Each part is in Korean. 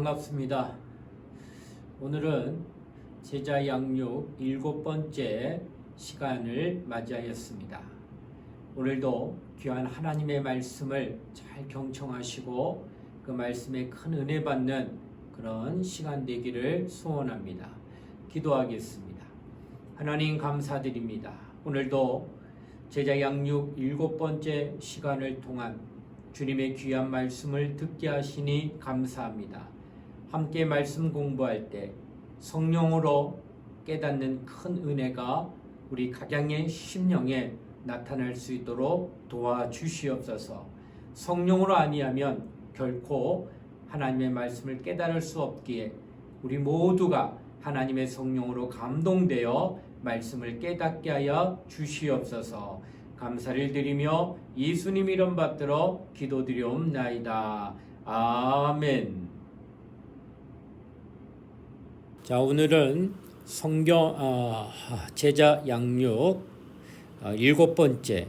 반갑습니다. 오늘은 제자 양육 7번째 시간을 맞이하였습니다. 오늘도 귀한 하나님의 말씀을 잘 경청하시고 그 말씀에 큰 은혜 받는 그런 시간 되기를 소원합니다. 기도하겠습니다. 하나님 감사드립니다. 오늘도 제자 양육 7번째 시간을 통한 주님의 귀한 말씀을 듣게 하시니 감사합니다. 함께 말씀 공부할 때 성령으로 깨닫는 큰 은혜가 우리 각양의 심령에 나타날 수 있도록 도와주시옵소서. 성령으로 아니하면 결코 하나님의 말씀을 깨달을 수 없기에 우리 모두가 하나님의 성령으로 감동되어 말씀을 깨닫게 하여 주시옵소서. 감사를 드리며 예수님 이름 받들어 기도드리옵나이다. 아멘. 자, 오늘은 성경 제자 양육 7번째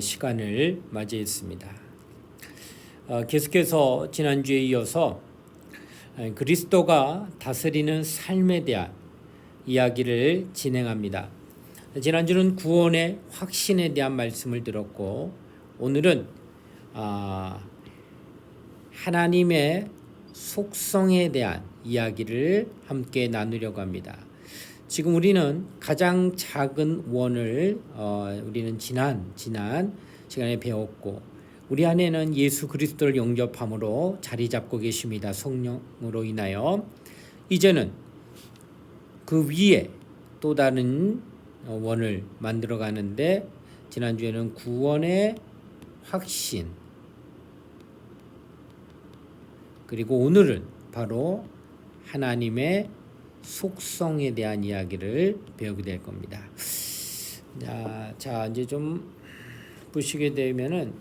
시간을 맞이했습니다. 계속해서 지난주에 이어서 그리스도가 다스리는 삶에 대한 이야기를 진행합니다. 지난주는 구원의 확신에 대한 말씀을 들었고, 오늘은 하나님의 속성에 대한 이야기를 함께 나누려고 합니다. 지금 우리는 가장 작은 원을 우리는 지난 시간에 배웠고, 우리 안에는 예수 그리스도를 영접함으로 자리 잡고 계십니다. 성령으로 인하여. 이제는 그 위에 또 다른 원을 만들어 가는데, 지난주에는 구원의 확신, 그리고 오늘은 바로 하나님의 속성에 대한 이야기를 배우게 될 겁니다. 자, 이제 좀 보시게 되면은,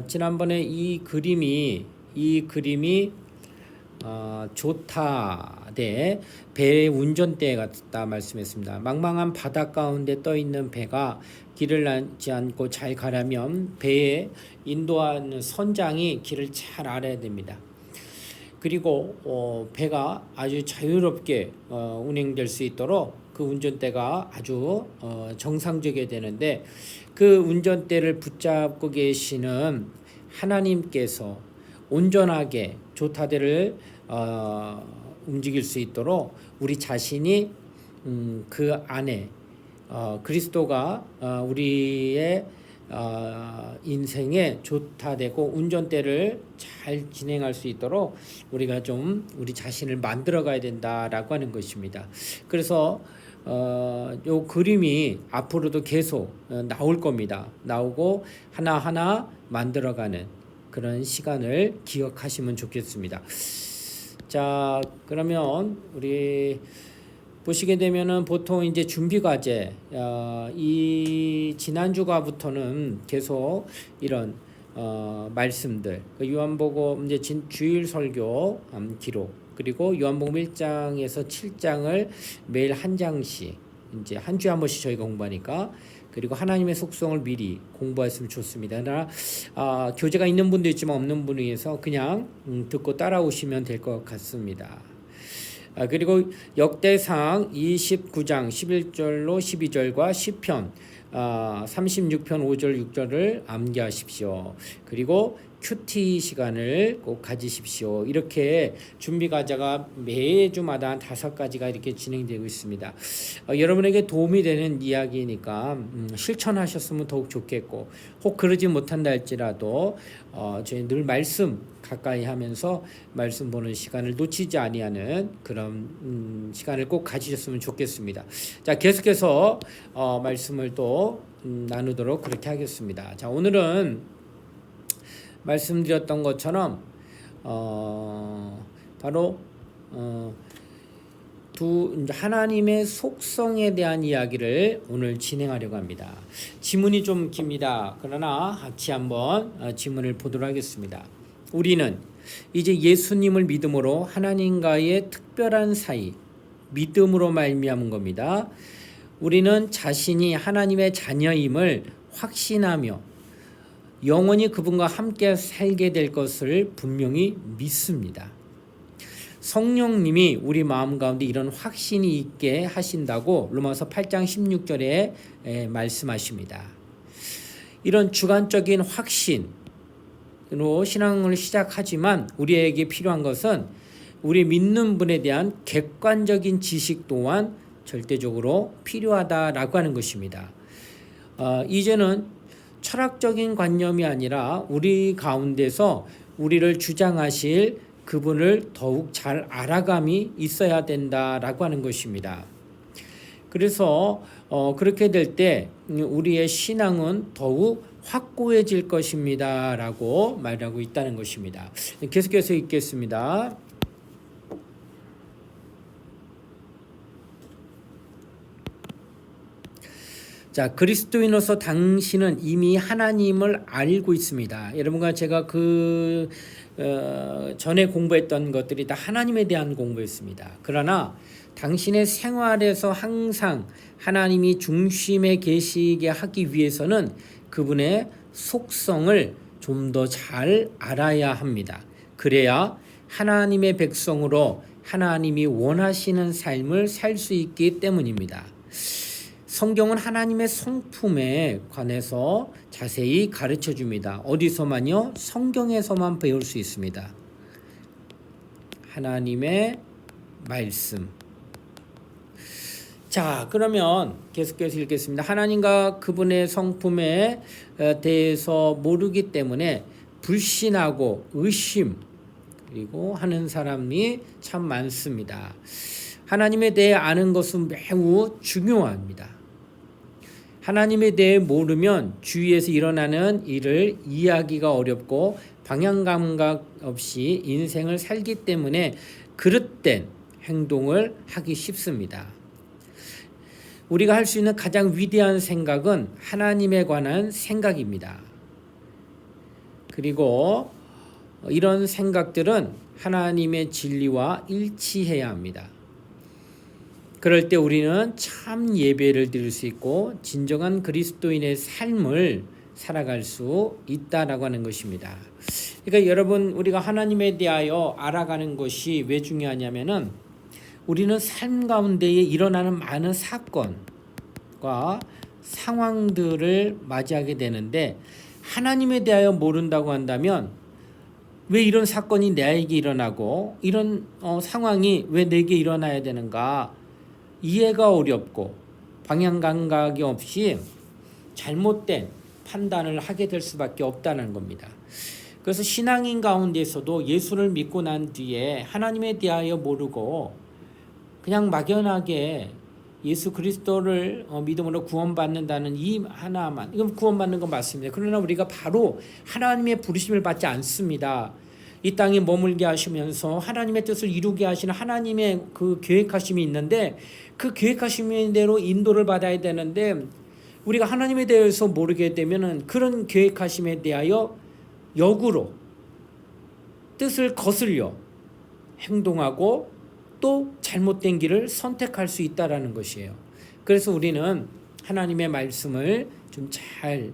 지난번에 이 그림이 좋다 대 배의 운전대 같다 말씀했습니다. 망망한 바다 가운데 떠 있는 배가 길을 잃지 않고 잘 가려면 배에 인도하는 선장이 길을 잘 알아야 됩니다. 그리고 배가 아주 자유롭게 운행될 수 있도록 그 운전대가 아주 정상적이어야 되는데, 그 운전대를 붙잡고 계시는 하나님께서 온전하게 조타대를 움직일 수 있도록 우리 자신이 그 안에 그리스도가 우리의 인생에 조타되고 운전대를 잘 진행할 수 있도록 우리가 좀 우리 자신을 만들어 가야 된다라고 하는 것입니다. 그래서 요 그림이 앞으로도 계속 나올 겁니다. 나오고 하나하나 만들어가는 그런 시간을 기억하시면 좋겠습니다. 자, 그러면 우리 보시게 되면은 보통 이제 준비 과제, 이 지난주가부터는 계속 이런 말씀들, 요한복음 이제 주일 설교 기록, 그리고 요한복음 1장에서 7장을 매일 한 장씩 이제 한 주에 한 번씩 저희가 공부하니까, 그리고 하나님의 속성을 미리 공부했으면 좋습니다. 그러나 교재가 있는 분도 있지만 없는 분을 위해서 그냥 듣고 따라오시면 될 것 같습니다. 그리고 역대상 29장 11절로 12절과 시편 36편 5절 6절을 암기하십시오. 그리고 큐티 시간을 꼭 가지십시오. 이렇게 준비 과제가 매주마다 한 5가지가 이렇게 진행되고 있습니다. 여러분에게 도움이 되는 이야기니까 실천하셨으면 더욱 좋겠고, 혹 그러지 못한다 할지라도 저희 늘 말씀 가까이 하면서 말씀 보는 시간을 놓치지 아니하는 그런 시간을 꼭 가지셨으면 좋겠습니다. 자, 계속해서 말씀을 또 나누도록 그렇게 하겠습니다. 자, 오늘은 말씀드렸던 것처럼 바로 하나님의 속성에 대한 이야기를 오늘 진행하려고 합니다. 지문이 좀 깁니다. 그러나 같이 한번 지문을 보도록 하겠습니다. 우리는 이제 예수님을 믿음으로 하나님과의 특별한 사이, 믿음으로 말미암은 겁니다. 우리는 자신이 하나님의 자녀임을 확신하며 영원히 그분과 함께 살게 될 것을 분명히 믿습니다. 성령님이 우리 마음 가운데 이런 확신이 있게 하신다고 로마서 8장 16절에 말씀하십니다. 이런 주관적인 확신으로 신앙을 시작하지만 우리에게 필요한 것은 우리 믿는 분에 대한 객관적인 지식 또한 절대적으로 필요하다라고 하는 것입니다. 이제는 철학적인 관념이 아니라 우리 가운데서 우리를 주장하실 그분을 더욱 잘 알아감이 있어야 된다라고 하는 것입니다. 그래서 그렇게 될 때 우리의 신앙은 더욱 확고해질 것입니다라고 말하고 있다는 것입니다. 계속해서 읽겠습니다. 자, 그리스도인으로서 당신은 이미 하나님을 알고 있습니다. 여러분과 제가 전에 공부했던 것들이 다 하나님에 대한 공부였습니다. 그러나 당신의 생활에서 항상 하나님이 중심에 계시게 하기 위해서는 그분의 속성을 좀 더 잘 알아야 합니다. 그래야 하나님의 백성으로 하나님이 원하시는 삶을 살 수 있기 때문입니다. 성경은 하나님의 성품에 관해서 자세히 가르쳐 줍니다. 어디서만요? 성경에서만 배울 수 있습니다. 하나님의 말씀. 자, 그러면 계속해서 읽겠습니다. 하나님과 그분의 성품에 대해서 모르기 때문에 불신하고 의심 그리고 하는 사람이 참 많습니다. 하나님에 대해 아는 것은 매우 중요합니다. 하나님에 대해 모르면 주위에서 일어나는 일을 이해하기가 어렵고 방향감각 없이 인생을 살기 때문에 그릇된 행동을 하기 쉽습니다. 우리가 할 수 있는 가장 위대한 생각은 하나님에 관한 생각입니다. 그리고 이런 생각들은 하나님의 진리와 일치해야 합니다. 그럴 때 우리는 참 예배를 드릴 수 있고 진정한 그리스도인의 삶을 살아갈 수 있다라고 하는 것입니다. 그러니까 여러분, 우리가 하나님에 대하여 알아가는 것이 왜 중요하냐면은 우리는 삶 가운데에 일어나는 많은 사건과 상황들을 맞이하게 되는데 하나님에 대하여 모른다고 한다면 왜 이런 사건이 나에게 일어나고 이런 상황이 왜 내게 일어나야 되는가 이해가 어렵고 방향 감각이 없이 잘못된 판단을 하게 될 수밖에 없다는 겁니다. 그래서 신앙인 가운데서도 예수를 믿고 난 뒤에 하나님에 대하여 모르고 그냥 막연하게 예수 그리스도를 믿음으로 구원받는다는 이 하나만, 이건 구원받는 건 맞습니다. 그러나 우리가 바로 하나님의 부르심을 받지 않습니다. 이 땅에 머물게 하시면서 하나님의 뜻을 이루게 하시는 하나님의 그 계획하심이 있는데 그 계획하심인 대로 인도를 받아야 되는데 우리가 하나님에 대해서 모르게 되면은 그런 계획하심에 대하여 역으로 뜻을 거슬려 행동하고 또 잘못된 길을 선택할 수 있다라는 것이에요. 그래서 우리는 하나님의 말씀을 좀 잘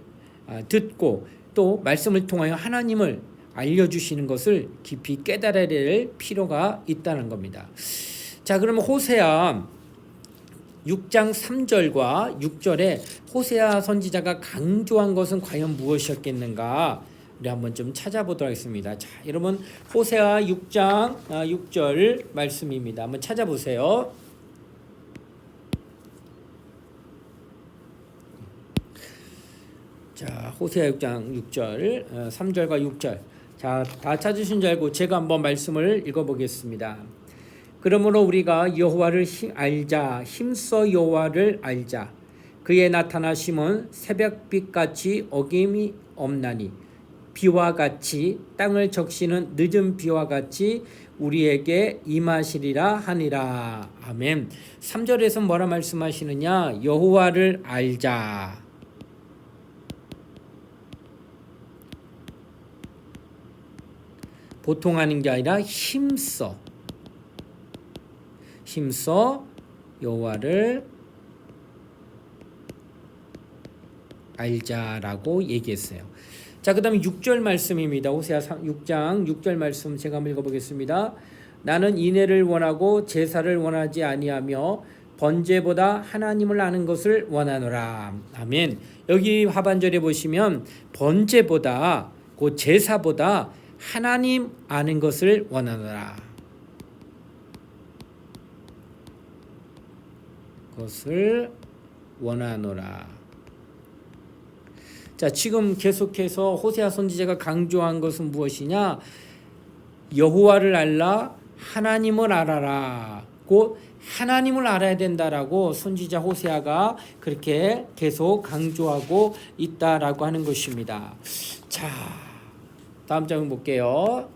듣고 또 말씀을 통하여 하나님을 알려주시는 것을 깊이 깨달아야 될 필요가 있다는 겁니다. 자, 그러면 호세아 6장 3절과 6절에 호세아 선지자가 강조한 것은 과연 무엇이었겠는가? 우리 한번 좀 찾아보도록 하겠습니다. 자, 여러분 호세아 6장 6절 말씀입니다. 한번 찾아보세요. 자, 호세아 6장 6절 3절과 6절. 자, 다 찾으신 줄 알고 제가 한번 말씀을 읽어보겠습니다. 그러므로 우리가 여호와를 알자, 힘써 여호와를 알자. 그의 나타나심은 새벽빛같이 어김이 없나니 비와 같이 땅을 적시는 늦은 비와 같이 우리에게 임하시리라 하니라. 아멘. 3절에서 뭐라 말씀하시느냐? 여호와를 알자. 보통 하는 게 아니라 힘써 여호와를 알자라고 얘기했어요. 자, 그다음에 6절 말씀입니다. 호세아 6장 6절 말씀 제가 한번 읽어보겠습니다. 나는 인애를 원하고 제사를 원하지 아니하며 번제보다 하나님을 아는 것을 원하노라. 아멘. 여기 하반절에 보시면 번제보다 그 제사보다 하나님 아는 것을 원하노라. 것을 원하노라. 자, 지금 계속해서 호세아 선지자가 강조한 것은 무엇이냐? 여호와를 알라, 하나님을 알아라. 곧 하나님을 알아야 된다라고 선지자 호세아가 그렇게 계속 강조하고 있다라고 하는 것입니다. 자, 다음 장면 볼게요.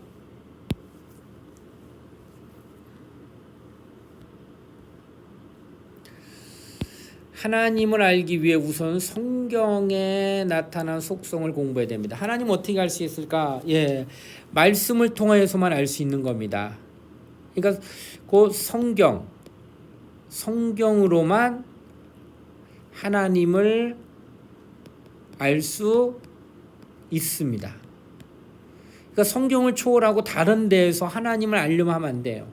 하나님을 알기 위해 우선 성경에 나타난 속성을 공부해야 됩니다. 하나님 어떻게 알 수 있을까? 예, 말씀을 통하여서만 알 수 있는 겁니다. 그러니까 그 성경으로만 하나님을 알 수 있습니다. 그러니까 성경을 초월하고 다른 데에서 하나님을 알려면 하면 안 돼요.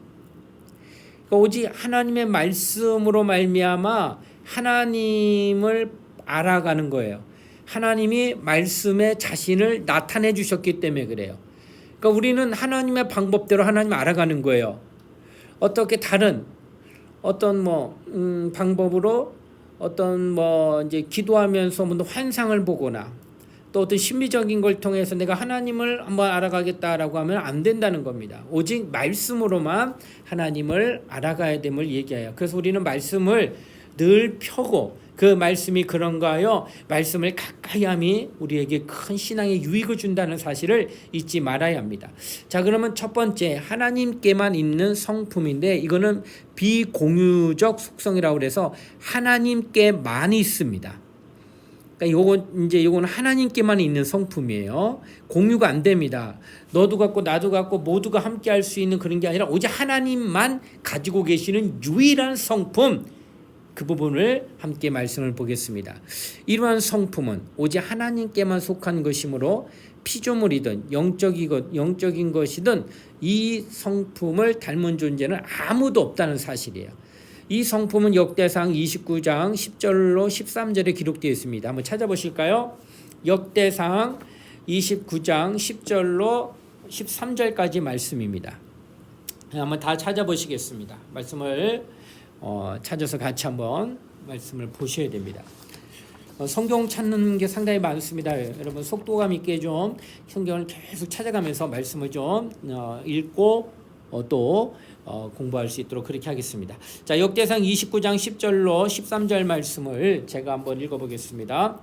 그러니까 오직 하나님의 말씀으로 말미암아 하나님을 알아가는 거예요. 하나님이 말씀에 자신을 나타내 주셨기 때문에 그래요. 그러니까 우리는 하나님의 방법대로 하나님을 알아가는 거예요. 어떻게 다른 어떤 방법으로 어떤 이제 기도하면서 환상을 보거나 또 어떤 심리적인 걸 통해서 내가 하나님을 한번 알아가겠다라고 하면 안 된다는 겁니다. 오직 말씀으로만 하나님을 알아가야 됨을 얘기해요. 그래서 우리는 말씀을 늘 펴고 그 말씀이 그런가 하여 말씀을 가까이 함이 우리에게 큰 신앙의 유익을 준다는 사실을 잊지 말아야 합니다. 자, 그러면 첫 번째 하나님께만 있는 성품인데 이거는 비공유적 속성이라고 그래서 하나님께만 있습니다. 그러니까 요건 하나님께만 있는 성품이에요. 공유가 안 됩니다. 너도 갖고 나도 갖고 모두가 함께 할 수 있는 그런 게 아니라 오직 하나님만 가지고 계시는 유일한 성품, 그 부분을 함께 말씀을 보겠습니다. 이러한 성품은 오직 하나님께만 속한 것이므로 피조물이든 영적인 것이든 이 성품을 닮은 존재는 아무도 없다는 사실이에요. 이 성품은 역대상 29장 10절로 13절에 기록되어 있습니다. 한번 찾아보실까요? 역대상 29장 10절로 13절까지 말씀입니다. 한번 다 찾아보시겠습니다. 말씀을 찾아서 같이 한번 말씀을 보셔야 됩니다. 성경 찾는 게 상당히 많습니다. 여러분 속도감 있게 좀 성경을 계속 찾아가면서 말씀을 좀 읽고 또 공부할 수 있도록 그렇게 하겠습니다. 자, 역대상 29장 10절로 13절 말씀을 제가 한번 읽어보겠습니다.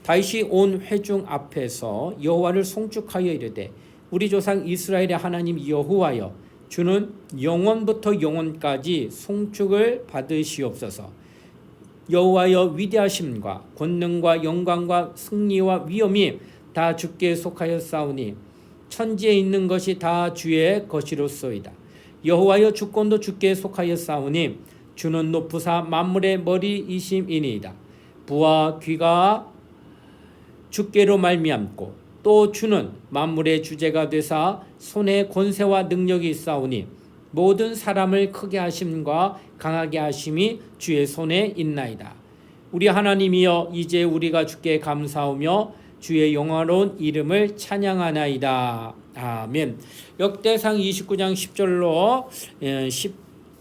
다윗이 온 회중 앞에서 여호와를 송축하여 이르되 우리 조상 이스라엘의 하나님 여호와여 주는 영원부터 영원까지 송축을 받으시옵소서. 여호와여 위대하심과 권능과 영광과 승리와 위엄이 다 주께 속하였사오니 천지에 있는 것이 다 주의 것이로소이다. 여호와여 주권도 주께 속하였사오니 주는 높으사 만물의 머리이심이니이다. 부와 귀가 주께로 말미암고 또 주는 만물의 주제가 되사 손에 권세와 능력이 있사오니 모든 사람을 크게 하심과 강하게 하심이 주의 손에 있나이다. 우리 하나님이여 이제 우리가 주께 감사하며 주의 영화로운 이름을 찬양하나이다. 아멘. 역대상 29장 10절로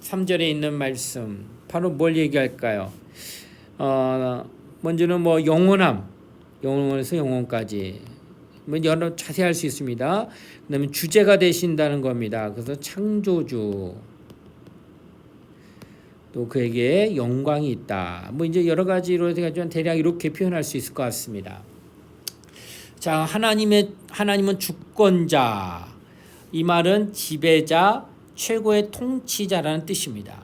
13절에 있는 말씀 바로 뭘 얘기할까요? 먼저는 영원에서 영원까지 여러 자세히 할 수 있습니다. 그다음에 주제가 되신다는 겁니다. 그래서 창조주 또 그에게 영광이 있다. 이제 여러 가지로 해가지고 대략 이렇게 표현할 수 있을 것 같습니다. 자, 하나님은 주권자. 이 말은 지배자, 최고의 통치자라는 뜻입니다.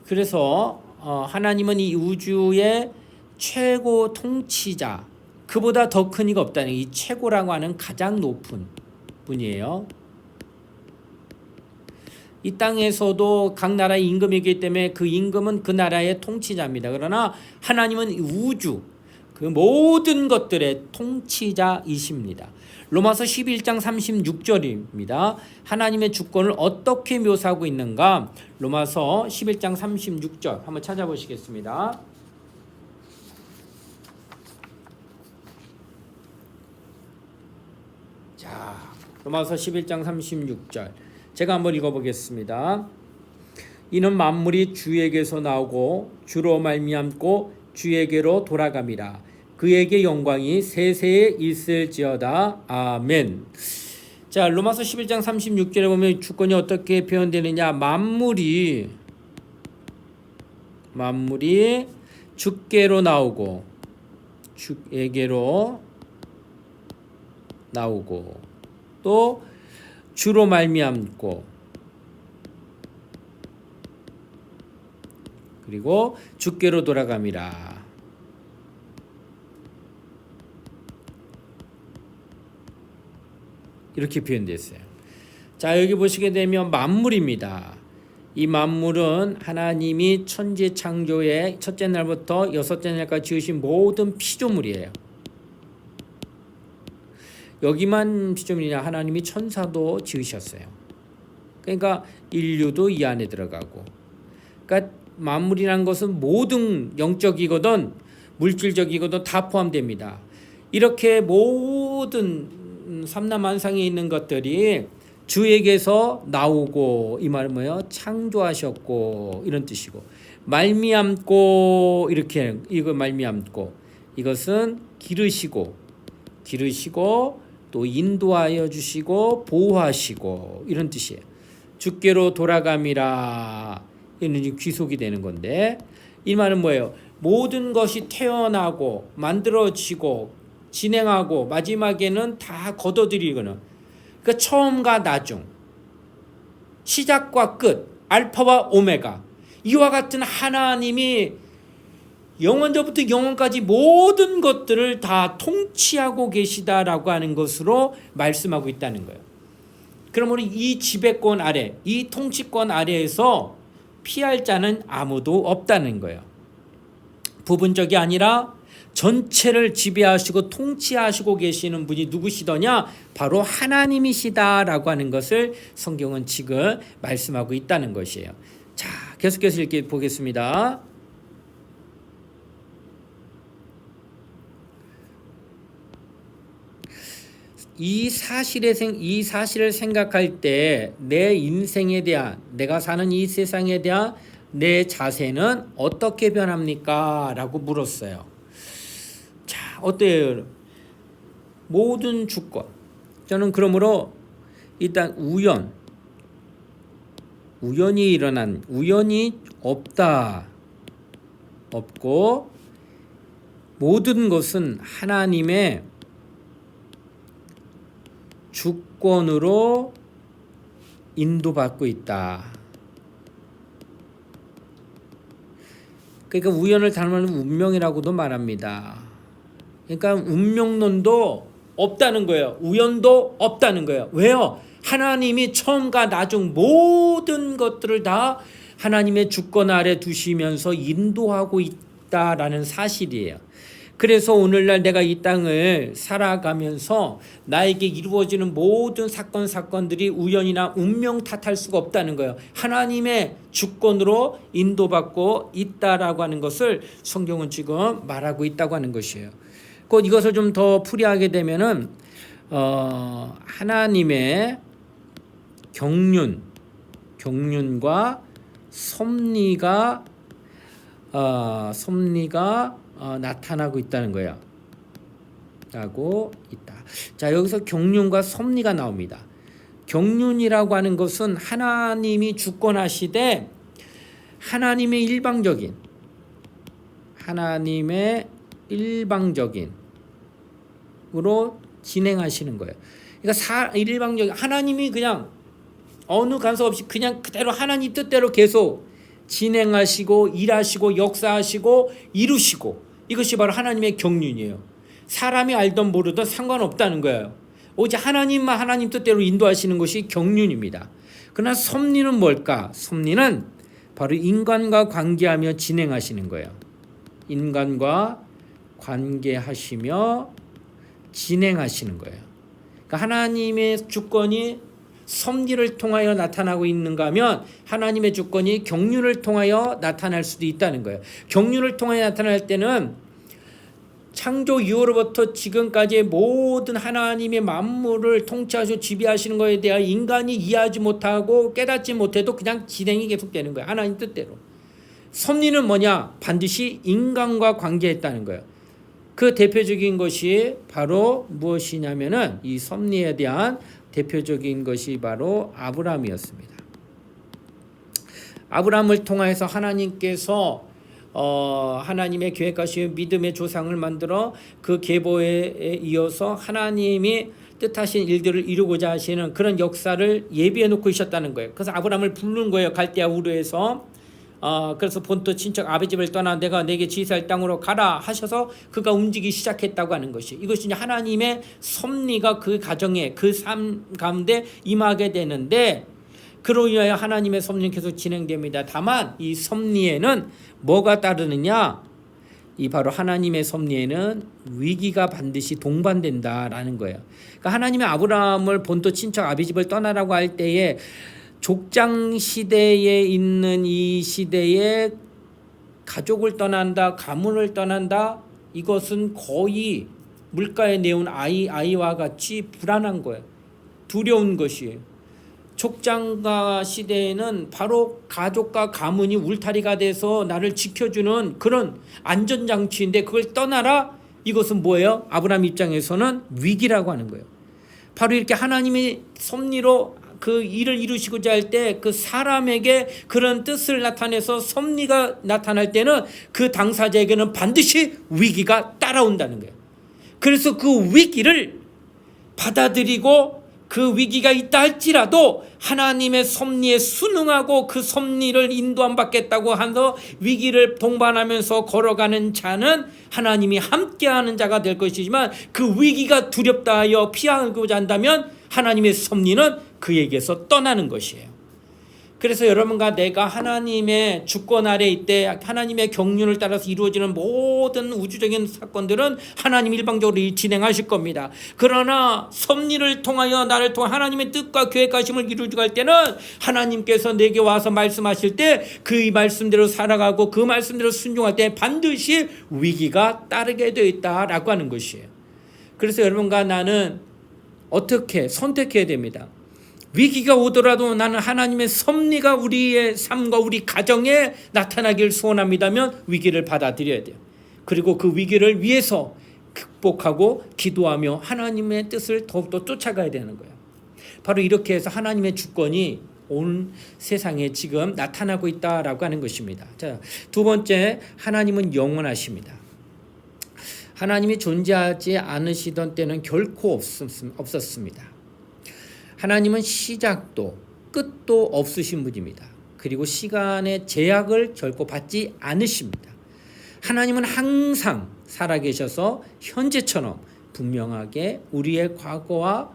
그래서 하나님은 이 우주의 최고 통치자. 그보다 더 큰 이가 없다는 이 최고라고 하는 가장 높은 분이에요. 이 땅에서도 각 나라의 임금이기 때문에 그 임금은 그 나라의 통치자입니다. 그러나 하나님은 우주 그 모든 것들의 통치자이십니다. 로마서 11장 36절입니다. 하나님의 주권을 어떻게 묘사하고 있는가? 로마서 11장 36절 한번 찾아보시겠습니다. 자, 로마서 11장 36절 제가 한번 읽어보겠습니다. 이는 만물이 주에게서 나오고 주로 말미암고 주에게로 돌아갑니다. 그에게 영광이 세세에 있을지어다. 아멘. 자, 로마서 11장 36절에 보면 주권이 어떻게 표현되느냐? 만물이 주께로 나오고 주에게로 나오고 또 주로 말미암고 그리고 주께로 돌아감이라. 이렇게 표현됐어요. 자, 여기 보시게 되면 만물입니다. 이 만물은 하나님이 천지 창조의 첫째 날부터 여섯째 날까지 지으신 모든 피조물이에요. 여기만 피조물이냐? 하나님이 천사도 지으셨어요. 그러니까 인류도 이 안에 들어가고. 그러니까 만물이라는 것은 모든 영적이거든 물질적이거든 다 포함됩니다. 이렇게 모든 삼라만상에 있는 것들이 주에게서 나오고, 이 말은 뭐예요? 창조하셨고 이런 뜻이고, 말미암고 이렇게 이거 말미암고 이것은 기르시고 또 인도하여 주시고 보호하시고 이런 뜻이에요. 주께로 돌아감이라. 이는 귀속이 되는 건데, 이 말은 뭐예요? 모든 것이 태어나고 만들어지고 진행하고 마지막에는 다 거둬들이거나, 그러니까 처음과 나중, 시작과 끝, 알파와 오메가, 이와 같은 하나님이 영원전부터 영원까지 모든 것들을 다 통치하고 계시다라고 하는 것으로 말씀하고 있다는 거예요. 그러므로 이 지배권 아래, 이 통치권 아래에서 피할 자는 아무도 없다는 거예요. 부분적이 아니라 전체를 지배하시고 통치하시고 계시는 분이 누구시더냐? 바로 하나님이시다라고 하는 것을 성경은 지금 말씀하고 있다는 것이에요. 자, 계속해서 읽게 보겠습니다. 이 사실을 생각할 때 내 인생에 대한, 내가 사는 이 세상에 대한 내 자세는 어떻게 변합니까? 라고 물었어요. 자, 어때요? 모든 주권. 저는 그러므로 일단 우연이 없고 모든 것은 하나님의 주권으로 인도받고 있다. 그러니까 우연을 닮은 운명이라고도 말합니다. 그러니까 운명론도 없다는 거예요. 우연도 없다는 거예요. 왜요? 하나님이 처음과 나중 모든 것들을 다 하나님의 주권 아래 두시면서 인도하고 있다라는 사실이에요. 그래서 오늘날 내가 이 땅을 살아가면서 나에게 이루어지는 모든 사건들이 우연이나 운명 탓할 수가 없다는 거예요. 하나님의 주권으로 인도받고 있다라고 하는 것을 성경은 지금 말하고 있다고 하는 것이에요. 곧 이것을 좀 더 풀이하게 되면은 하나님의 경륜과 섭리가 나타나고 있다는 거예요. 하고 있다. 자, 여기서 경륜과 섭리가 나옵니다. 경륜이라고 하는 것은 하나님이 주권하시되 하나님의 일방적으로 진행하시는 거예요. 그러니까 일방적인, 하나님이 그냥 어느 간섭 없이 그냥 그대로 하나님 뜻대로 계속 진행하시고 일하시고 역사하시고 이루시고, 이것이 바로 하나님의 경륜이에요. 사람이 알던 모르던 상관없다는 거예요. 오직 하나님만 하나님 뜻대로 인도하시는 것이 경륜입니다. 그러나 섭리는 뭘까? 섭리는 바로 인간과 관계하며 진행하시는 거예요. 인간과 관계하시며 진행하시는 거예요. 그러니까 하나님의 주권이 섭리를 통하여 나타나고 있는가 하면 하나님의 주권이 경륜을 통하여 나타날 수도 있다는 거예요. 경륜을 통하여 나타날 때는 창조 이후로부터 지금까지의 모든 하나님의 만물을 통치하시고 지배하시는 것에 대해 인간이 이해하지 못하고 깨닫지 못해도 그냥 진행이 계속되는 거예요. 하나님 뜻대로. 섭리는 뭐냐? 반드시 인간과 관계했다는 거예요. 그 대표적인 것이 바로 무엇이냐면은 이 섭리에 대한 대표적인 것이 바로 아브라함이었습니다. 아브라함을 통해서 하나님께서 하나님의 계획하신 믿음의 조상을 만들어 그 계보에 이어서 하나님이 뜻하신 일들을 이루고자 하시는 그런 역사를 예비해 놓고 있었다는 거예요. 그래서 아브라함을 부르는 거예요. 갈대아 우르에서. 그래서 본토 친척 아버지 집을 떠나 내가 내게 지시할 땅으로 가라 하셔서 그가 움직이기 시작했다고 하는 것이, 이것이 이제 하나님의 섭리가 그 가정에 그 삶 가운데 임하게 되는데, 그로 인하여 하나님의 섭리는 계속 진행됩니다. 다만 이 섭리에는 뭐가 따르느냐? 이 바로 하나님의 섭리에는 위기가 반드시 동반된다라는 거예요. 그러니까 하나님의 아브라함을 본토 친척 아버지 집을 떠나라고 할 때에 족장 시대에 있는 이 시대에 가족을 떠난다, 가문을 떠난다, 이것은 거의 물가에 내온 아이와 같이 불안한 거예요. 두려운 것이에요. 족장가 시대에는 바로 가족과 가문이 울타리가 돼서 나를 지켜주는 그런 안전장치인데 그걸 떠나라? 이것은 뭐예요? 아브라함 입장에서는 위기라고 하는 거예요. 바로 이렇게 하나님이 섭리로 그 일을 이루시고자 할 때 그 사람에게 그런 뜻을 나타내서 섭리가 나타날 때는 그 당사자에게는 반드시 위기가 따라온다는 거예요. 그래서 그 위기를 받아들이고 그 위기가 있다 할지라도 하나님의 섭리에 순응하고 그 섭리를 인도함 받겠다고 하면서 위기를 동반하면서 걸어가는 자는 하나님이 함께하는 자가 될 것이지만, 그 위기가 두렵다 하여 피하고자 한다면 하나님의 섭리는 그에게서 떠나는 것이에요. 그래서 여러분과 내가 하나님의 주권 아래에 있대 하나님의 경륜을 따라서 이루어지는 모든 우주적인 사건들은 하나님 일방적으로 진행하실 겁니다. 그러나 섭리를 통하여 나를 통해 하나님의 뜻과 계획하심을 이루어지고 할 때는 하나님께서 내게 와서 말씀하실 때 그 말씀대로 살아가고 그 말씀대로 순종할 때 반드시 위기가 따르게 되어 있다라고 하는 것이에요. 그래서 여러분과 나는 어떻게 선택해야 됩니다. 위기가 오더라도 나는 하나님의 섭리가 우리의 삶과 우리 가정에 나타나길 소원합니다면 위기를 받아들여야 돼요. 그리고 그 위기를 위해서 극복하고 기도하며 하나님의 뜻을 더욱더 쫓아가야 되는 거예요. 바로 이렇게 해서 하나님의 주권이 온 세상에 지금 나타나고 있다라고 하는 것입니다. 자, 두 번째, 하나님은 영원하십니다. 하나님이 존재하지 않으시던 때는 결코 없었습니다. 하나님은 시작도 끝도 없으신 분입니다. 그리고 시간의 제약을 결코 받지 않으십니다. 하나님은 항상 살아계셔서 현재처럼 분명하게 우리의 과거와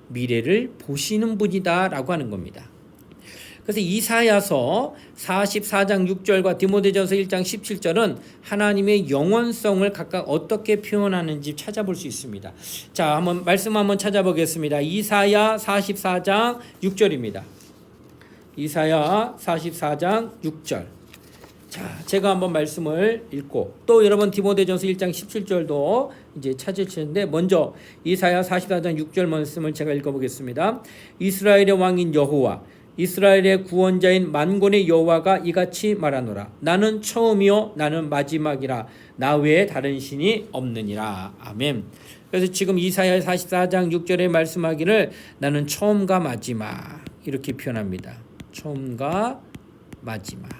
미래를 보시는 분이다라고 하는 겁니다. 그래서 이사야서 44장 6절과 디모데전서 1장 17절은 하나님의 영원성을 각각 어떻게 표현하는지 찾아볼 수 있습니다. 자, 말씀 한번 찾아보겠습니다. 이사야 44장 6절입니다. 이사야 44장 6절. 자, 제가 한번 말씀을 읽고 또 여러분 디모데전서 1장 17절도 이제 찾으시는데, 먼저 이사야 44장 6절 말씀을 제가 읽어보겠습니다. 이스라엘의 왕인 여호와 이스라엘의 구원자인 만군의 여호와가 이같이 말하노라. 나는 처음이요 나는 마지막이라. 나 외에 다른 신이 없느니라. 아멘. 그래서 지금 이사야 44장 6절에 말씀하기를 나는 처음과 마지막 이렇게 표현합니다. 처음과 마지막.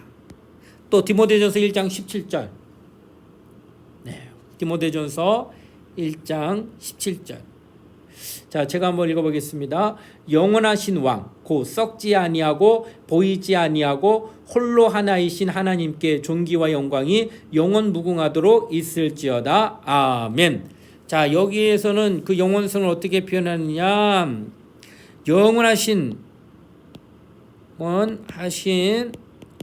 또 디모데전서 1장 17절. 네, 디모데전서 1장 17절. 자, 제가 한번 읽어보겠습니다. 영원하신 왕, 곧 썩지 아니하고 보이지 아니하고 홀로 하나이신 하나님께 존귀와 영광이 영원 무궁하도록 있을지어다. 아멘. 자, 여기에서는 그 영원성을 어떻게 표현하느냐? 영원하신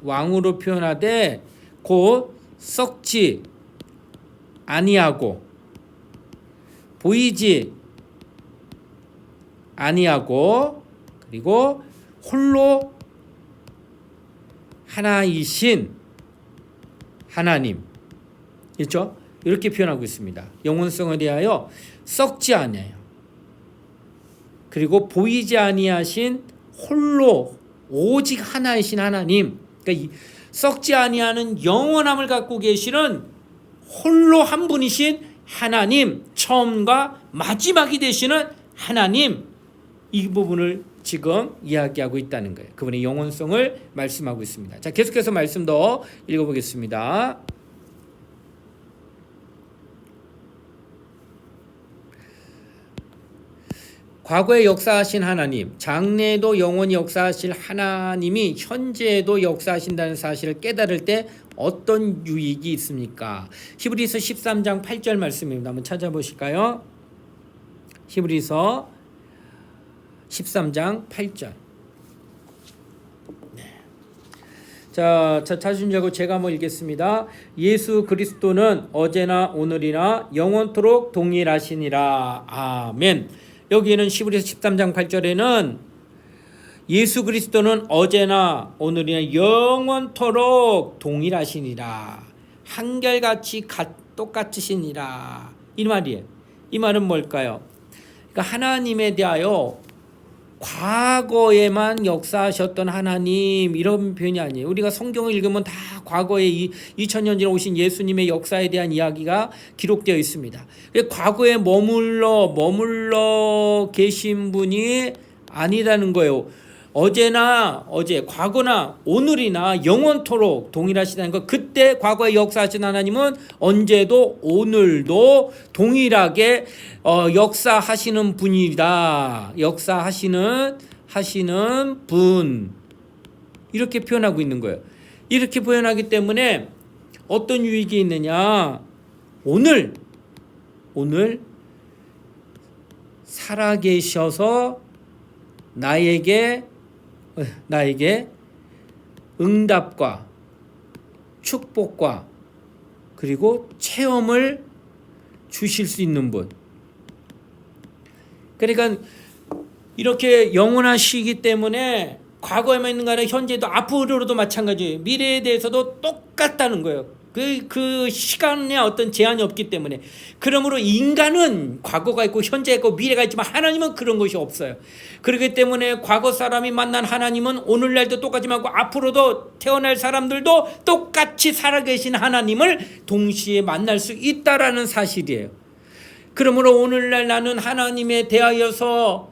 왕으로 표현하되 곧 썩지 아니하고 보이지 아니하고 그리고 홀로 하나이신 하나님. 그렇죠? 이렇게 표현하고 있습니다. 영원성에 대하여 썩지 아니하여 그리고 보이지 아니하신 홀로 오직 하나이신 하나님. 그러니까 썩지 아니하는 영원함을 갖고 계시는 홀로 한 분이신 하나님, 처음과 마지막이 되시는 하나님, 이 부분을 지금 이야기하고 있다는 거예요. 그분의 영원성을 말씀하고 있습니다. 자, 계속해서 말씀 더 읽어보겠습니다. 과거에 역사하신 하나님, 장래에도 영원히 역사하실 하나님이 현재에도 역사하신다는 사실을 깨달을 때 어떤 유익이 있습니까? 히브리서 13장 8절 말씀입니다. 한번 찾아보실까요? 히브리서 13장 8절. 네. 자, 찾으신 자고 제가 한번 읽겠습니다. 예수 그리스도는 어제나 오늘이나 영원토록 동일하시니라. 아멘. 여기에는 히브리서 13장 8절에는 예수 그리스도는 어제나 오늘이나 영원토록 동일하시니라. 한결같이 똑같으시니라. 이 말이에요. 이 말은 뭘까요? 그러니까 하나님에 대하여 과거에만 역사하셨던 하나님, 이런 표현이 아니에요. 우리가 성경을 읽으면 다 과거에 2000년 전에 오신 예수님의 역사에 대한 이야기가 기록되어 있습니다. 과거에 머물러 계신 분이 아니라는 거예요. 과거나 오늘이나 영원토록 동일하시다는 것. 그때 과거에 역사하신 하나님은 언제도 오늘도 동일하게 역사하시는 분이다. 역사하시는 분. 이렇게 표현하고 있는 거예요. 이렇게 표현하기 때문에 어떤 유익이 있느냐? 오늘 살아계셔서 나에게 응답과 축복과 그리고 체험을 주실 수 있는 분. 그러니까 이렇게 영원하시기 때문에 과거에만 있는 거 아니라 현재도 앞으로도 마찬가지예요. 미래에 대해서도 똑같다는 거예요. 그 시간에 어떤 제한이 없기 때문에. 그러므로 인간은 과거가 있고 현재가 있고 미래가 있지만 하나님은 그런 것이 없어요. 그렇기 때문에 과거 사람이 만난 하나님은 오늘날도 똑같지만 앞으로도 태어날 사람들도 똑같이 살아계신 하나님을 동시에 만날 수 있다라는 사실이에요. 그러므로 오늘날 나는 하나님에 대하여서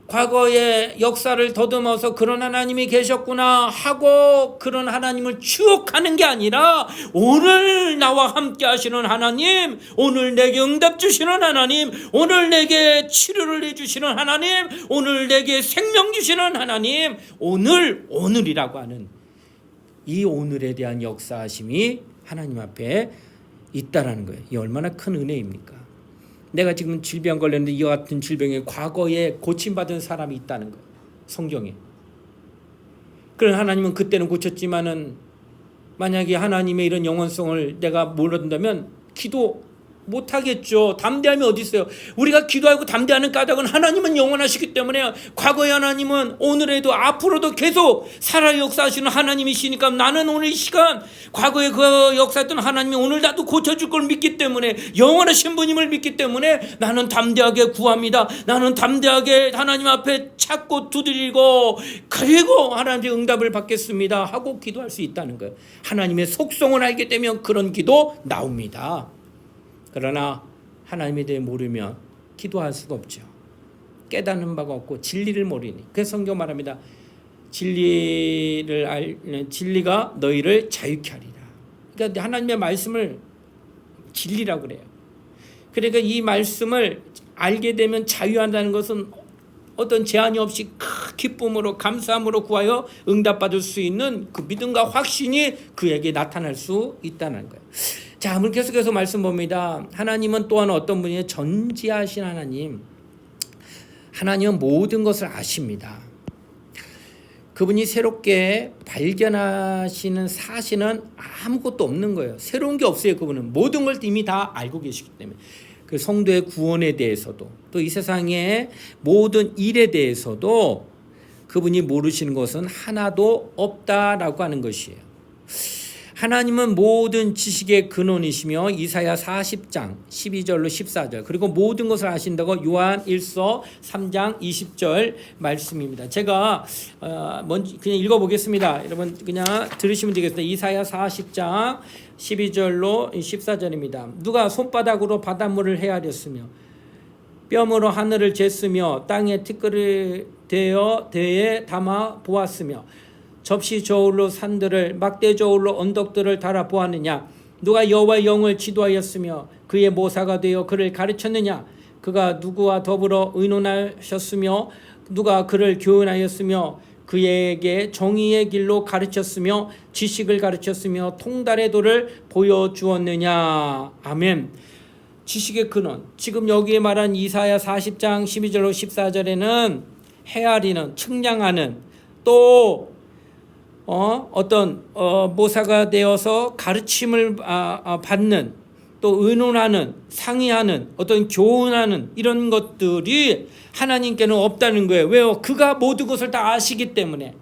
과거의 역사를 더듬어서 그런 하나님이 계셨구나 하고 그런 하나님을 추억하는 게 아니라 오늘 나와 함께 하시는 하나님, 오늘 내게 응답 주시는 하나님, 오늘 내게 치료를 해주시는 하나님, 오늘 내게 생명 주시는 하나님, 오늘이라고 하는 이 오늘에 대한 역사하심이 하나님 앞에 있다라는 거예요. 이 얼마나 큰 은혜입니까? 내가 지금 질병 걸렸는데 이와 같은 질병에 과거에 고침받은 사람이 있다는 거예요. 성경에. 그런 하나님은 그때는 고쳤지만은 만약에 하나님의 이런 영원성을 내가 모른다면 기도 못하겠죠. 담대함이 어디 있어요? 우리가 기도하고 담대하는 까닭은 하나님은 영원하시기 때문에 과거의 하나님은 오늘에도 앞으로도 계속 살아 역사하시는 하나님이시니까 나는 오늘 이 시간 과거에 그 역사했던 하나님이 오늘 나도 고쳐줄 걸 믿기 때문에 영원하신 분임을 믿기 때문에 나는 담대하게 구합니다. 나는 담대하게 하나님 앞에 찾고 두드리고 그리고 하나님의 응답을 받겠습니다 하고 기도할 수 있다는 거예요. 하나님의 속성을 알게 되면 그런 기도 나옵니다. 그러나 하나님에 대해 모르면 기도할 수가 없죠. 깨닫는 바가 없고 진리를 모르니. 그래서 성경 말합니다. 진리가 너희를 자유케 하리라. 그러니까 하나님의 말씀을 진리라고 그래요. 그러니까 이 말씀을 알게 되면 자유한다는 것은 어떤 제한이 없이 기쁨으로 감사함으로 구하여 응답받을 수 있는 그 믿음과 확신이 그에게 나타날 수 있다는 거예요. 자, 한번 계속해서 말씀 봅니다. 하나님은 또한 어떤 분이에요? 전지하신 하나님. 하나님은 모든 것을 아십니다. 그분이 새롭게 발견하시는 사실은 아무것도 없는 거예요. 새로운 게 없어요. 그분은 모든 걸 이미 다 알고 계시기 때문에. 그 성도의 구원에 대해서도 또 이 세상의 모든 일에 대해서도 그분이 모르시는 것은 하나도 없다라고 하는 것이에요. 하나님은 모든 지식의 근원이시며 이사야 40장 12절로 14절 그리고 모든 것을 아신다고 요한 1서 3장 20절 말씀입니다. 제가 먼저 그냥 읽어보겠습니다. 여러분 그냥 들으시면 되겠습니다. 이사야 40장 12절로 14절입니다. 누가 손바닥으로 바닷물을 헤아렸으며 뼘으로 하늘을 쟀으며 땅에 티끌을 대에 담아 보았으며 접시 저울로 산들을 막대 저울로 언덕들을 달아 보았느냐. 누가 여호와의 영을 지도하였으며 그의 모사가 되어 그를 가르쳤느냐. 그가 누구와 더불어 의논하셨으며 누가 그를 교훈하였으며 그에게 정의의 길로 가르쳤으며 지식을 가르쳤으며 통달의 도를 보여주었느냐. 아멘. 지식의 근원. 지금 여기에 말한 이사야 40장 12절로 14절에는 헤아리는, 측량하는, 또 어떤 모사가 되어서 가르침을 받는, 또 의논하는, 상의하는, 어떤 교훈하는 이런 것들이 하나님께는 없다는 거예요. 왜요? 그가 모든 것을 다 아시기 때문에.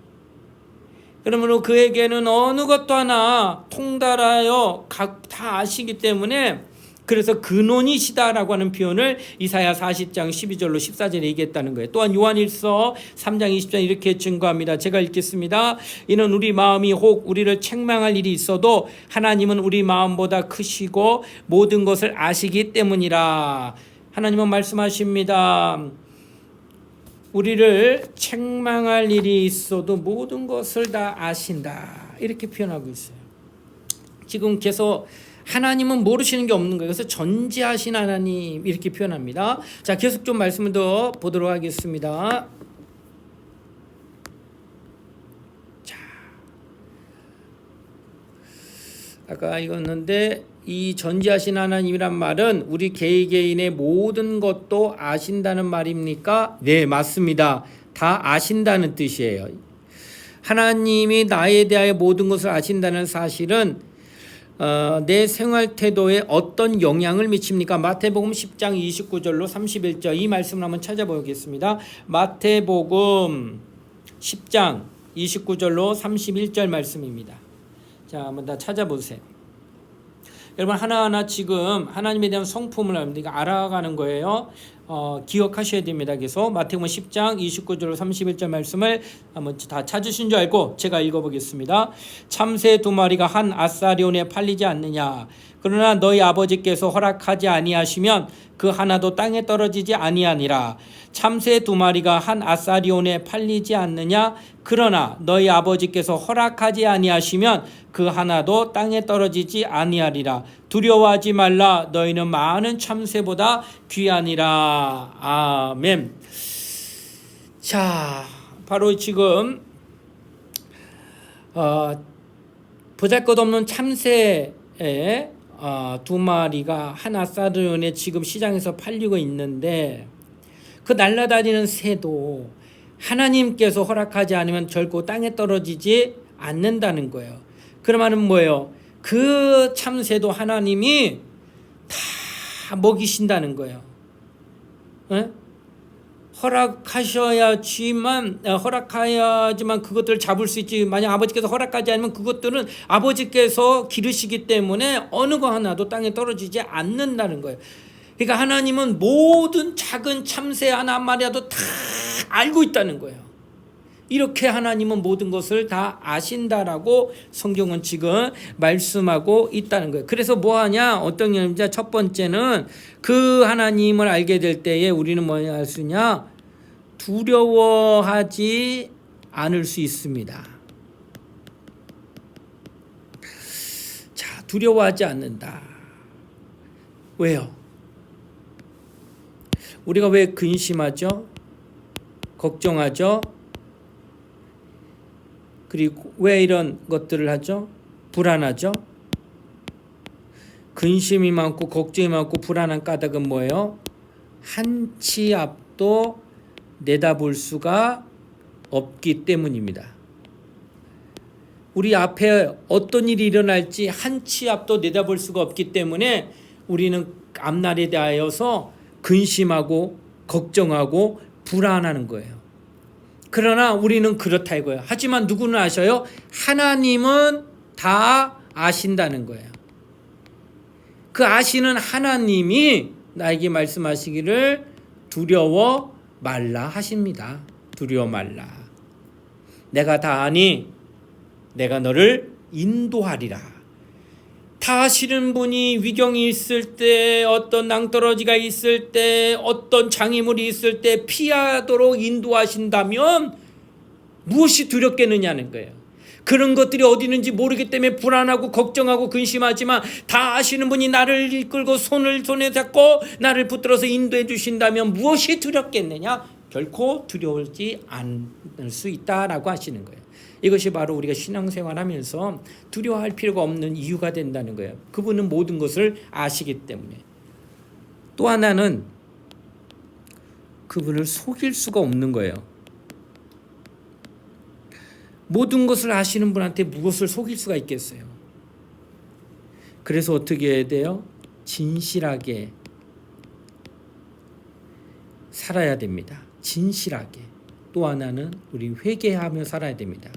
그러므로 그에게는 어느 것도 하나 통달하여 다 아시기 때문에, 그래서 근원이시다라고 하는 표현을 이사야 40장 12절로 14절에 얘기했다는 거예요. 또한 요한일서 3장 20절 이렇게 증거합니다. 제가 읽겠습니다. 이는 우리 마음이 혹 우리를 책망할 일이 있어도 하나님은 우리 마음보다 크시고 모든 것을 아시기 때문이라. 하나님은 말씀하십니다. 우리를 책망할 일이 있어도 모든 것을 다 아신다. 이렇게 표현하고 있어요. 지금 계속 하나님은 모르시는 게 없는 거예요. 그래서 전지하신 하나님 이렇게 표현합니다. 자, 계속 좀 말씀을 더 보도록 하겠습니다. 자, 아까 읽었는데 이 전지하신 하나님이란 말은 우리 개개인의 모든 것도 아신다는 말입니까? 네, 맞습니다. 다 아신다는 뜻이에요. 하나님이 나에 대하여 모든 것을 아신다는 사실은 내 생활 태도에 어떤 영향을 미칩니까? 마태복음 10장 29절로 31절 이 말씀을 한번 찾아보겠습니다. 마태복음 10장 29절로 31절 말씀입니다. 자, 한번 다 찾아보세요. 여러분 하나하나 지금 하나님에 대한 성품을 알아가는 거예요. 기억하셔야 됩니다. 그래서 마태복음 10장 29절로 31절 말씀을 한번 다 찾으신 줄 알고 제가 읽어보겠습니다. 참새 2마리가 한 아사리온에 팔리지 않느냐. 그러나 너희 아버지께서 허락하지 아니하시면 그 하나도 땅에 떨어지지 아니하니라. 참새 2마리가 한 아사리온에 팔리지 않느냐. 그러나 너희 아버지께서 허락하지 아니하시면 그 하나도 땅에 떨어지지 아니하리라. 두려워하지 말라. 너희는 많은 참새보다 귀하니라. 아멘. 자, 바로 지금 보잘것없는 참새에 2마리가 한 아사리온에 지금 시장에서 팔리고 있는데, 그 날아다니는 새도 하나님께서 허락하지 않으면 결코 땅에 떨어지지 않는다는 거예요. 그 말은 뭐예요? 그 참새도 하나님이 다 먹이신다는 거예요. 에? 허락하셔야지만 그것들을 잡을 수 있지. 만약 아버지께서 허락하지 않으면 그것들은 아버지께서 기르시기 때문에 어느 거 하나도 땅에 떨어지지 않는다는 거예요. 그러니까 하나님은 모든 작은 참새 하나 마리라도 다 알고 있다는 거예요. 이렇게 하나님은 모든 것을 다 아신다라고 성경은 지금 말씀하고 있다는 거예요. 그래서 뭐하냐? 어떤 경우냐? 첫 번째는 그 하나님을 알게 될 때에 우리는 뭐냐 할 수 있냐? 두려워하지 않을 수 있습니다. 자, 두려워하지 않는다. 왜요? 우리가 왜 근심하죠? 걱정하죠? 그리고 왜 이런 것들을 하죠? 불안하죠? 근심이 많고 걱정이 많고 불안한 까닭은 뭐예요? 한치 앞도 내다볼 수가 없기 때문입니다. 우리 앞에 어떤 일이 일어날지 한 치 앞도 내다볼 수가 없기 때문에 우리는 앞날에 대하여서 근심하고 걱정하고 불안하는 거예요. 그러나 우리는 그렇다 이거예요. 하지만 누구는 아셔요? 하나님은 다 아신다는 거예요. 그 아시는 하나님이 나에게 말씀하시기를 두려워 말라 하십니다. 두려워 말라. 내가 다 아니 내가 너를 인도하리라. 다 아시는 분이 위경이 있을 때, 어떤 낭떠러지가 있을 때, 어떤 장애물이 있을 때 피하도록 인도하신다면 무엇이 두렵겠느냐는 거예요. 그런 것들이 어디 있는지 모르기 때문에 불안하고 걱정하고 근심하지만 다 아시는 분이 나를 이끌고 손에 잡고 나를 붙들어서 인도해 주신다면 무엇이 두렵겠느냐? 결코 두려울지 않을 수 있다라고 하시는 거예요. 이것이 바로 우리가 신앙생활하면서 두려워할 필요가 없는 이유가 된다는 거예요. 그분은 모든 것을 아시기 때문에. 또 하나는 그분을 속일 수가 없는 거예요. 모든 것을 아시는 분한테 무엇을 속일 수가 있겠어요. 그래서 어떻게 해야 돼요? 진실하게 살아야 됩니다. 진실하게. 또 하나는 우리 회개하며 살아야 됩니다.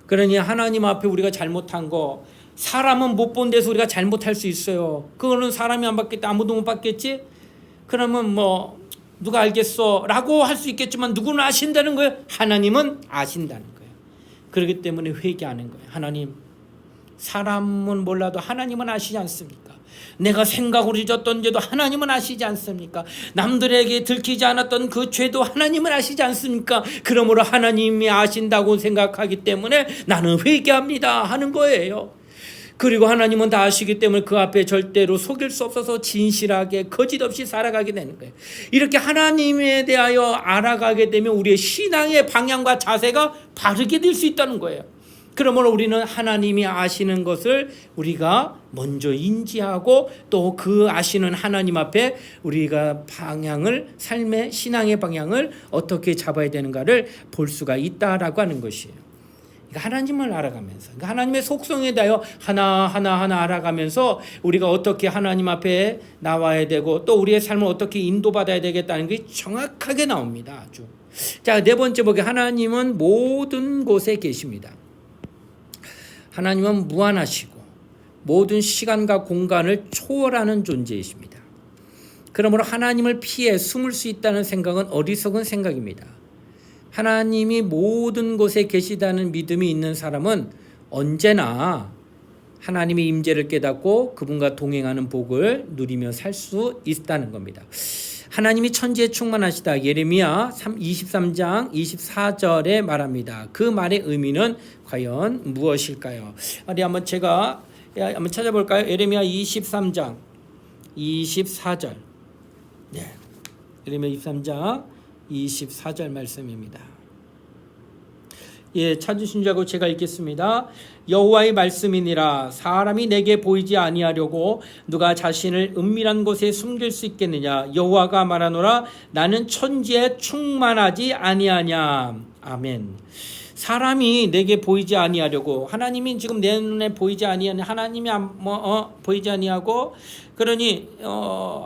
그러니 하나님 앞에 우리가 잘못한 거, 사람은 못 본 데서 우리가 잘못할 수 있어요. 그거는 사람이 안 봤겠지, 아무도 못 봤겠지? 그러면 뭐 누가 알겠어? 라고 할 수 있겠지만 누구는 아신다는 거예요? 하나님은 아신다는 거예요. 그렇기 때문에 회개하는 거예요. 하나님, 사람은 몰라도 하나님은 아시지 않습니까? 내가 생각으로 잊었던 죄도 하나님은 아시지 않습니까? 남들에게 들키지 않았던 그 죄도 하나님은 아시지 않습니까? 그러므로 하나님이 아신다고 생각하기 때문에 나는 회개합니다 하는 거예요. 그리고 하나님은 다 아시기 때문에 그 앞에 절대로 속일 수 없어서 진실하게 거짓 없이 살아가게 되는 거예요. 이렇게 하나님에 대하여 알아가게 되면 우리의 신앙의 방향과 자세가 바르게 될 수 있다는 거예요. 그러므로 우리는 하나님이 아시는 것을 우리가 먼저 인지하고 또 그 아시는 하나님 앞에 우리가 방향을, 삶의 신앙의 방향을 어떻게 잡아야 되는가를 볼 수가 있다라고 하는 것이에요. 그러니까 하나님을 알아가면서, 그러니까 하나님의 속성에 대하여 하나하나 알아가면서 우리가 어떻게 하나님 앞에 나와야 되고 또 우리의 삶을 어떻게 인도받아야 되겠다는 게 정확하게 나옵니다. 아주. 자, 네 번째 보기, 하나님은 모든 곳에 계십니다. 하나님은 무한하시고 모든 시간과 공간을 초월하는 존재이십니다. 그러므로 하나님을 피해 숨을 수 있다는 생각은 어리석은 생각입니다. 하나님이 모든 곳에 계시다는 믿음이 있는 사람은 언제나 하나님의 임재를 깨닫고 그분과 동행하는 복을 누리며 살 수 있다는 겁니다. 하나님이 천지에 충만하시다. 예레미야 23장 24절에 말합니다. 그 말의 의미는 과연 무엇일까요? 우리 한번 제가 한번 찾아볼까요? 예레미야 23장 24절. 네. 예레미야 23장 24절 말씀입니다. 예, 찾으신 줄 알고 제가 읽겠습니다. 여호와의 말씀이니라. 사람이 내게 보이지 아니하려고 누가 자신을 은밀한 곳에 숨길 수 있겠느냐. 여호와가 말하노라. 나는 천지에 충만하지 아니하냐. 아멘. 사람이 내게 보이지 아니하려고, 하나님이 지금 내 눈에 보이지 아니하냐, 하나님이 보이지 아니하고, 그러니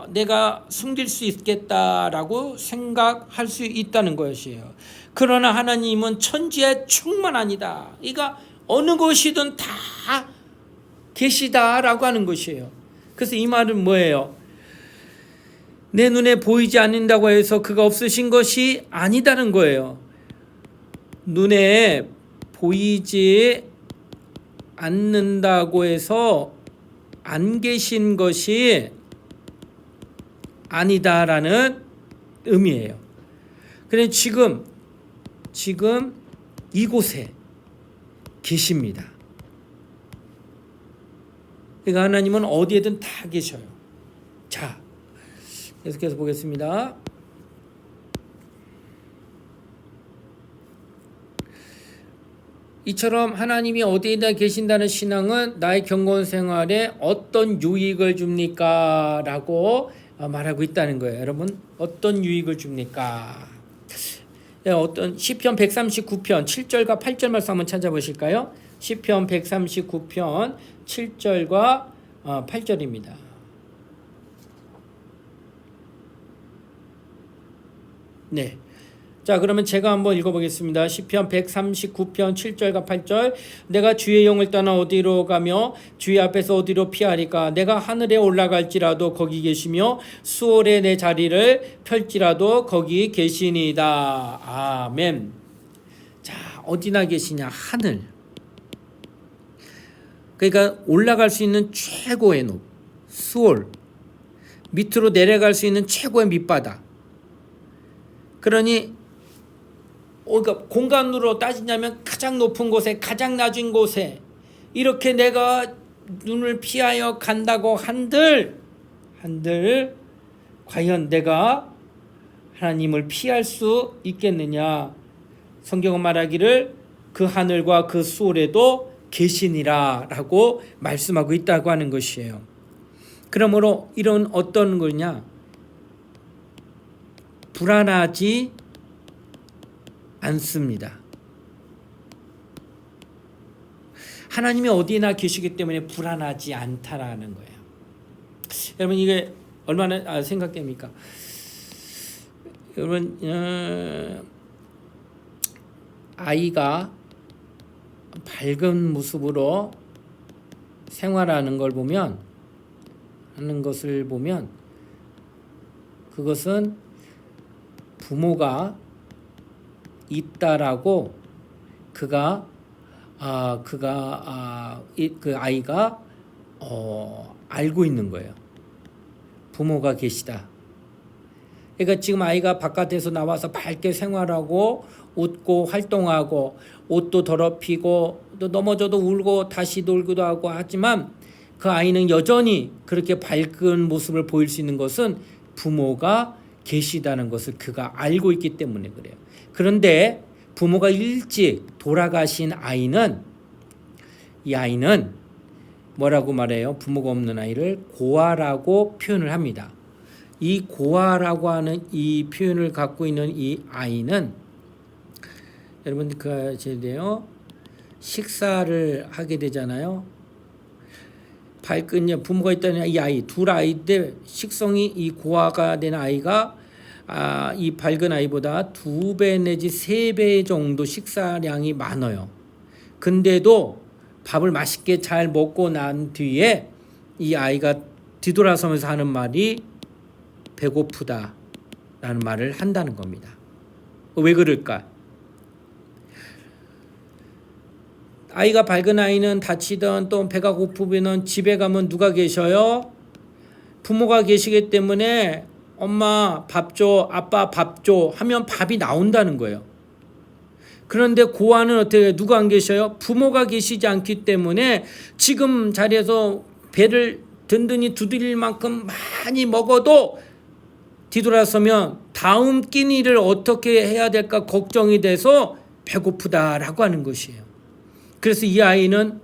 내가 숨길 수 있겠다라고 생각할 수 있다는 것이에요. 그러나 하나님은 천지에 충만하니다. 그러니까 어느 곳이든 다 계시다라고 하는 것이에요. 그래서 이 말은 뭐예요? 내 눈에 보이지 않는다고 해서 그가 없으신 것이 아니다는 거예요. 눈에 보이지 않는다고 해서 안 계신 것이 아니다라는 의미예요. 그런데 지금 이곳에 계십니다. 그러니까 하나님은 어디에든 다 계셔요. 자, 계속해서 보겠습니다. 이처럼 하나님이 어디에다 계신다는 신앙은 나의 경건 생활에 어떤 유익을 줍니까? 라고 말하고 있다는 거예요. 여러분, 어떤 유익을 줍니까? 네, 어떤 시편 139편 7절과 8절 말씀 한번 찾아보실까요? 시편 139편 7절과 8절입니다. 네. 자, 그러면 제가 한번 읽어보겠습니다. 시편 139편 7절과 8절. 내가 주의 영을 떠나 어디로 가며 주의 앞에서 어디로 피하리까? 내가 하늘에 올라갈지라도 거기 계시며 수월에 내 자리를 펼지라도 거기 계시니이다. 아멘. 자, 어디나 계시냐? 하늘. 그러니까 올라갈 수 있는 최고의 높, 수월. 밑으로 내려갈 수 있는 최고의 밑바닥. 그러니 그러니까 공간으로 따지냐면 가장 높은 곳에 가장 낮은 곳에 이렇게 내가 눈을 피하여 간다고 한들 과연 내가 하나님을 피할 수 있겠느냐? 성경은 말하기를 그 하늘과 그 수월에도 계시니라 라고 말씀하고 있다고 하는 것이에요. 그러므로 이런 어떤 거냐? 불안하지 않습니다. 하나님이 어디나 계시기 때문에 불안하지 않다라는 거예요. 여러분 이게 얼마나 생각됩니까? 여러분 아이가 밝은 모습으로 생활하는 걸 보면 하는 것을 보면 그것은 부모가 있다라고 그 아이가 알고 있는 거예요. 부모가 계시다. 그러니까 지금 아이가 바깥에서 나와서 밝게 생활하고 웃고 활동하고 옷도 더럽히고 또 넘어져도 울고 다시 놀기도 하고 하지만 그 아이는 여전히 그렇게 밝은 모습을 보일 수 있는 것은 부모가 계시다는 것을 그가 알고 있기 때문에 그래요. 그런데 부모가 일찍 돌아가신 아이는 이 아이는 뭐라고 말해요? 부모가 없는 아이를 고아라고 표현을 합니다. 이 고아라고 하는 이 표현을 갖고 있는 이 아이는 여러분 그 제대요 식사를 하게 되잖아요. 밝은 부모가 있다는 이 아이 둘 아이인데 식성이 이 고아가 된 아이가 이 밝은 아이보다 2배 내지 3배 정도 식사량이 많아요. 근데도 밥을 맛있게 잘 먹고 난 뒤에 이 아이가 뒤돌아서면서 하는 말이 배고프다라는 말을 한다는 겁니다. 왜 그럴까? 아이가 밝은 아이는 다치든 또 배가 고프면 집에 가면 누가 계셔요? 부모가 계시기 때문에 엄마 밥 줘, 아빠 밥 줘 하면 밥이 나온다는 거예요. 그런데 고아는 어떻게 누가 안 계셔요? 부모가 계시지 않기 때문에 지금 자리에서 배를 든든히 두드릴 만큼 많이 먹어도 뒤돌아서면 다음 끼니를 어떻게 해야 될까 걱정이 돼서 배고프다라고 하는 것이에요. 그래서 이 아이는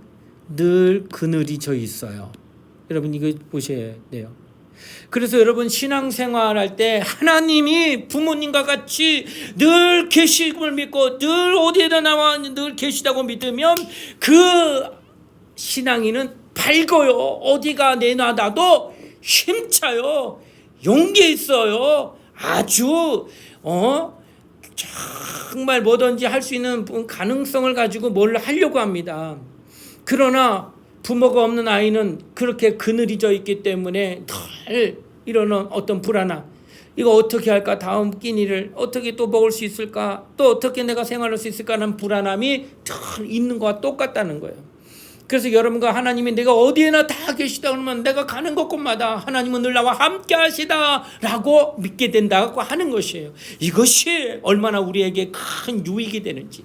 늘 그늘이 져 있어요. 여러분 이거 보셔야 돼요. 그래서 여러분 신앙생활할 때 하나님이 부모님과 같이 늘 계심을 믿고 늘 어디에다 나와 늘 계시다고 믿으면 그 신앙인은 밝아요. 어디가 내놔놔도 힘차요. 용기 있어요. 아주 정말 뭐든지 할 수 있는 가능성을 가지고 뭘 하려고 합니다. 그러나 부모가 없는 아이는 그렇게 그늘이 져 있기 때문에 늘 이러는 어떤 불안함, 이거 어떻게 할까, 다음 끼니를 어떻게 또 먹을 수 있을까, 또 어떻게 내가 생활할 수 있을까 하는 불안함이 늘 있는 것과 똑같다는 거예요. 그래서 여러분과 하나님이 내가 어디에나 다 계시다 그러면 내가 가는 곳곳마다 하나님은 늘 나와 함께 하시다라고 믿게 된다고 하는 것이에요. 이것이 얼마나 우리에게 큰 유익이 되는지.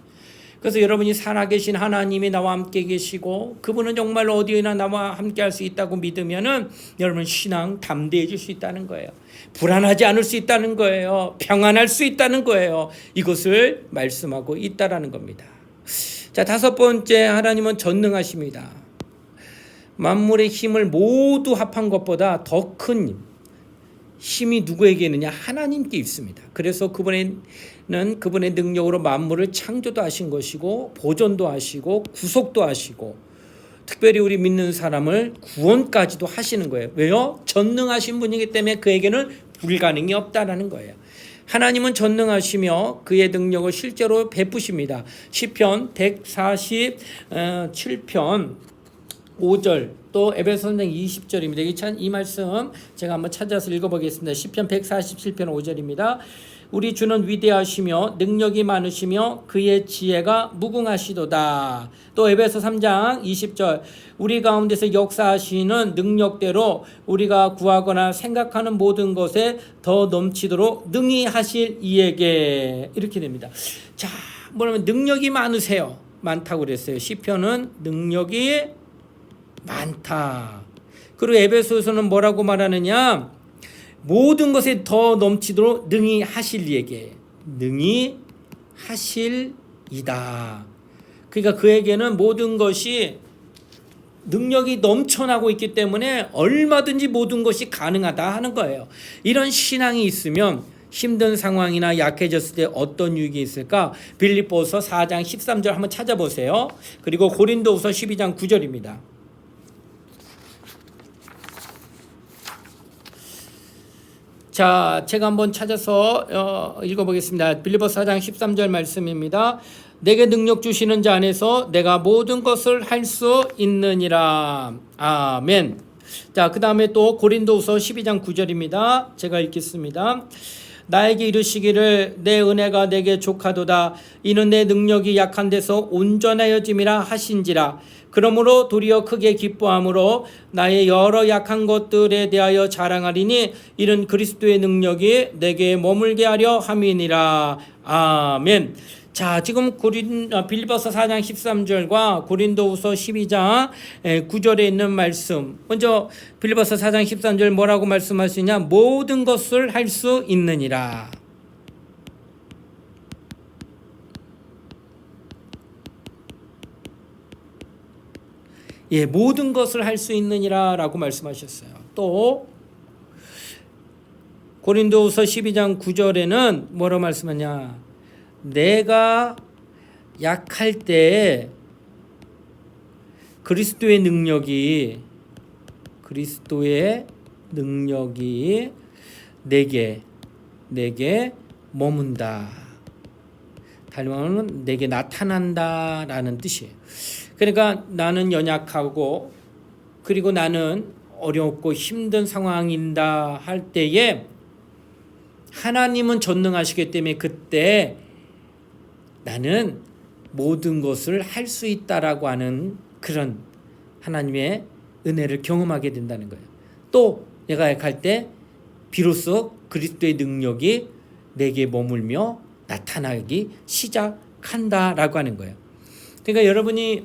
그래서 여러분이 살아계신 하나님이 나와 함께 계시고 그분은 정말 어디에나 나와 함께 할 수 있다고 믿으면은 여러분 신앙 담대해질 수 있다는 거예요. 불안하지 않을 수 있다는 거예요. 평안할 수 있다는 거예요. 이것을 말씀하고 있다라는 겁니다. 자, 5번째, 하나님은 전능하십니다. 만물의 힘을 모두 합한 것보다 더 큰 힘, 힘이 누구에게 있느냐? 하나님께 있습니다. 그래서 그분의 능력으로 만물을 창조도 하신 것이고 보존도 하시고 구속도 하시고 특별히 우리 믿는 사람을 구원까지도 하시는 거예요. 왜요? 전능하신 분이기 때문에 그에게는 불가능이 없다라는 거예요. 하나님은 전능하시며 그의 능력을 실제로 베푸십니다. 시편 147편 5절 또 에베소서 20절입니다. 이 말씀 제가 한번 찾아서 읽어보겠습니다. 시편 147편 5절입니다. 우리 주는 위대하시며 능력이 많으시며 그의 지혜가 무궁하시도다. 또 에베소 3장 20절 우리 가운데서 역사하시는 능력대로 우리가 구하거나 생각하는 모든 것에 더 넘치도록 능히 하실 이에게 이렇게 됩니다. 자, 뭐냐면 능력이 많으세요. 많다고 그랬어요. 시편은 능력이 많다. 그리고 에베소에서는 뭐라고 말하느냐? 모든 것에 더 넘치도록 능히 하실 이에게 능히 하실 이다. 그러니까 그에게는 모든 것이 능력이 넘쳐나고 있기 때문에 얼마든지 모든 것이 가능하다 하는 거예요. 이런 신앙이 있으면 힘든 상황이나 약해졌을 때 어떤 유익이 있을까? 빌립보서 4장 13절 한번 찾아보세요. 그리고 고린도후서 12장 9절입니다. 자, 제가 한번 찾아서 읽어보겠습니다. 빌립보서 4장 13절 말씀입니다. 내게 능력 주시는 자 안에서 내가 모든 것을 할 수 있느니라. 아멘. 자, 그 다음에 또 고린도후서 12장 9절입니다. 제가 읽겠습니다. 나에게 이르시기를 내 은혜가 내게 족하도다. 이는 내 능력이 약한 데서 온전하여짐이라 하신지라. 그러므로 도리어 크게 기뻐함으로 나의 여러 약한 것들에 대하여 자랑하리니 이는 그리스도의 능력이 내게 머물게 하려 함이니라. 아멘. 자, 지금 빌립보서 4장 13절과 고린도후서 12장 9절에 있는 말씀. 먼저 빌립보서 4장 13절 뭐라고 말씀하시냐? 모든 것을 할 수 있느니라. 예, 모든 것을 할 수 있느니라라고 말씀하셨어요. 또 고린도후서 12장 9절에는 뭐라고 말씀하냐? 내가 약할 때 그리스도의 능력이 내게 머문다. 다른 말로는 내게 나타난다라는 뜻이에요. 그러니까 나는 연약하고 그리고 나는 어렵고 힘든 상황인다 할 때에 하나님은 전능하시기 때문에 그때 나는 모든 것을 할 수 있다라고 하는 그런 하나님의 은혜를 경험하게 된다는 거예요. 또 내가 약할 때 비로소 그리스도의 능력이 내게 머물며 나타나기 시작한다라고 하는 거예요. 그러니까 여러분이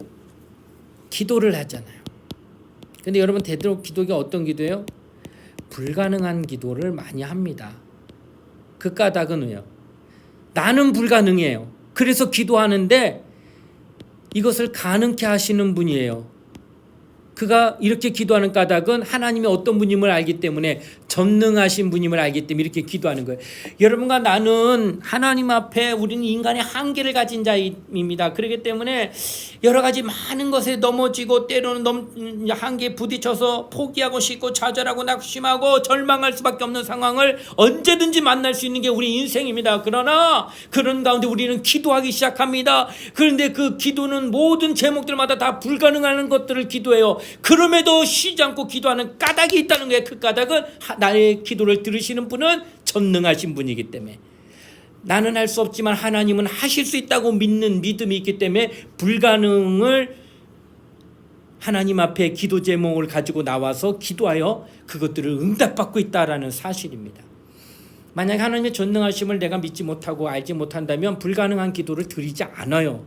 기도를 하잖아요. 근데 여러분 되도록 기도가 어떤 기도예요? 불가능한 기도를 많이 합니다. 그 까닭은 왜요? 나는 불가능해요. 그래서 기도하는데 이것을 가능케 하시는 분이에요. 그가 이렇게 기도하는 까닭은 하나님이 어떤 분임을 알기 때문에 전능하신 분임을 알기 때문에 이렇게 기도하는 거예요. 여러분과 나는 하나님 앞에 우리는 인간의 한계를 가진 자입니다. 그렇기 때문에 여러 가지 많은 것에 넘어지고 때로는 한계에 부딪혀서 포기하고 싶고 좌절하고 낙심하고 절망할 수밖에 없는 상황을 언제든지 만날 수 있는 게 우리 인생입니다. 그러나 그런 가운데 우리는 기도하기 시작합니다. 그런데 그 기도는 모든 제목들마다 다 불가능한 것들을 기도해요. 그럼에도 쉬지 않고 기도하는 까닭이 있다는 거예요. 그 까닭은 나의 기도를 들으시는 분은 전능하신 분이기 때문에 나는 할 수 없지만 하나님은 하실 수 있다고 믿는 믿음이 있기 때문에 불가능을 하나님 앞에 기도 제목을 가지고 나와서 기도하여 그것들을 응답받고 있다라는 사실입니다. 만약 하나님의 전능하심을 내가 믿지 못하고 알지 못한다면 불가능한 기도를 드리지 않아요.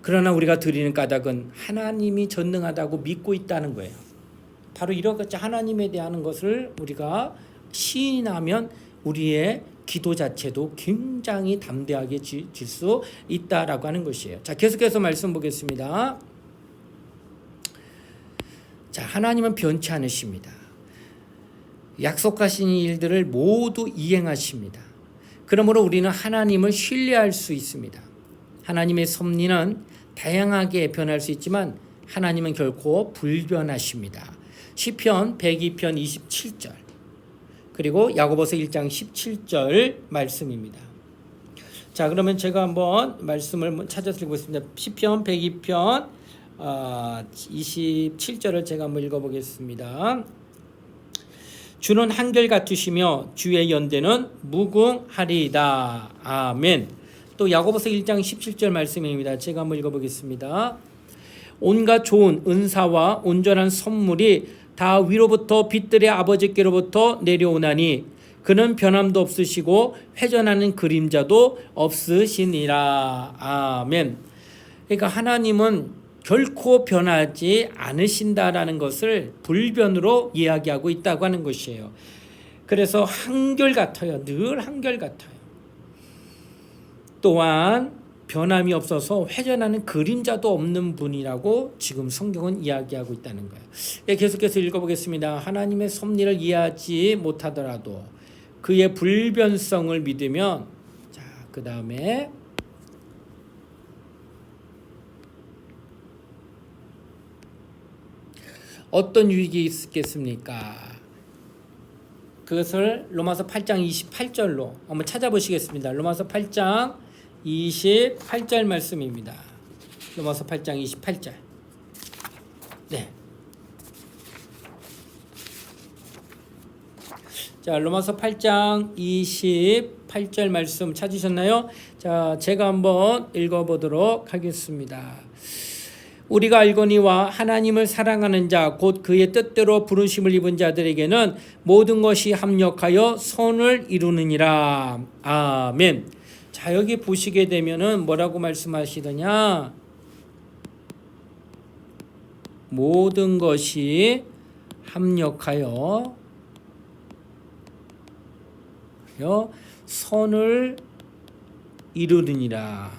그러나 우리가 드리는 까닭은 하나님이 전능하다고 믿고 있다는 거예요. 바로 이렇게 하나님에 대한 것을 우리가 시인하면 우리의 기도 자체도 굉장히 담대하게 질 수 있다라고 하는 것이에요. 자, 계속해서 말씀 보겠습니다. 자, 하나님은 변치 않으십니다. 약속하신 일들을 모두 이행하십니다. 그러므로 우리는 하나님을 신뢰할 수 있습니다. 하나님의 섭리는 다양하게 변할 수 있지만 하나님은 결코 불변하십니다. 시편 102편 27절 그리고 야고보서 1장 17절 말씀입니다. 자, 그러면 제가 한번 말씀을 찾아서 읽겠습니다. 시편 102편 27절을 제가 한번 읽어보겠습니다. 주는 한결같으시며 주의 연대는 무궁하리이다. 아멘. 또 야고보서 1장 17절 말씀입니다. 제가 한번 읽어보겠습니다. 온갖 좋은 은사와 온전한 선물이 다 위로부터 빛들의 아버지께로부터 내려오나니 그는 변함도 없으시고 회전하는 그림자도 없으시니라. 아멘. 그러니까 하나님은 결코 변하지 않으신다라는 것을 불변으로 이야기하고 있다고 하는 것이에요. 그래서 한결같아요. 늘 한결같아요. 또한 변함이 없어서 회전하는 그림자도 없는 분이라고 지금 성경은 이야기하고 있다는 거예요. 계속해서 읽어보겠습니다. 하나님의 섭리를 이해하지 못하더라도 그의 불변성을 믿으면, 자, 그 다음에 어떤 유익이 있겠습니까? 그것을 로마서 8장 28절로 한번 찾아보시겠습니다. 로마서 8장 28절 말씀입니다. 로마서 8장 28절. 네. 자, 로마서 8장 28절 말씀 찾으셨나요? 자, 제가 한번 읽어보도록 하겠습니다. 우리가 알거니와 하나님을 사랑하는 자 곧 그의 뜻대로 부르심을 입은 자들에게는 모든 것이 합력하여 선을 이루느니라. 아멘. 자, 여기 보시게 되면은 뭐라고 말씀하시더냐? 모든 것이 합력하여 선을 이루느니라.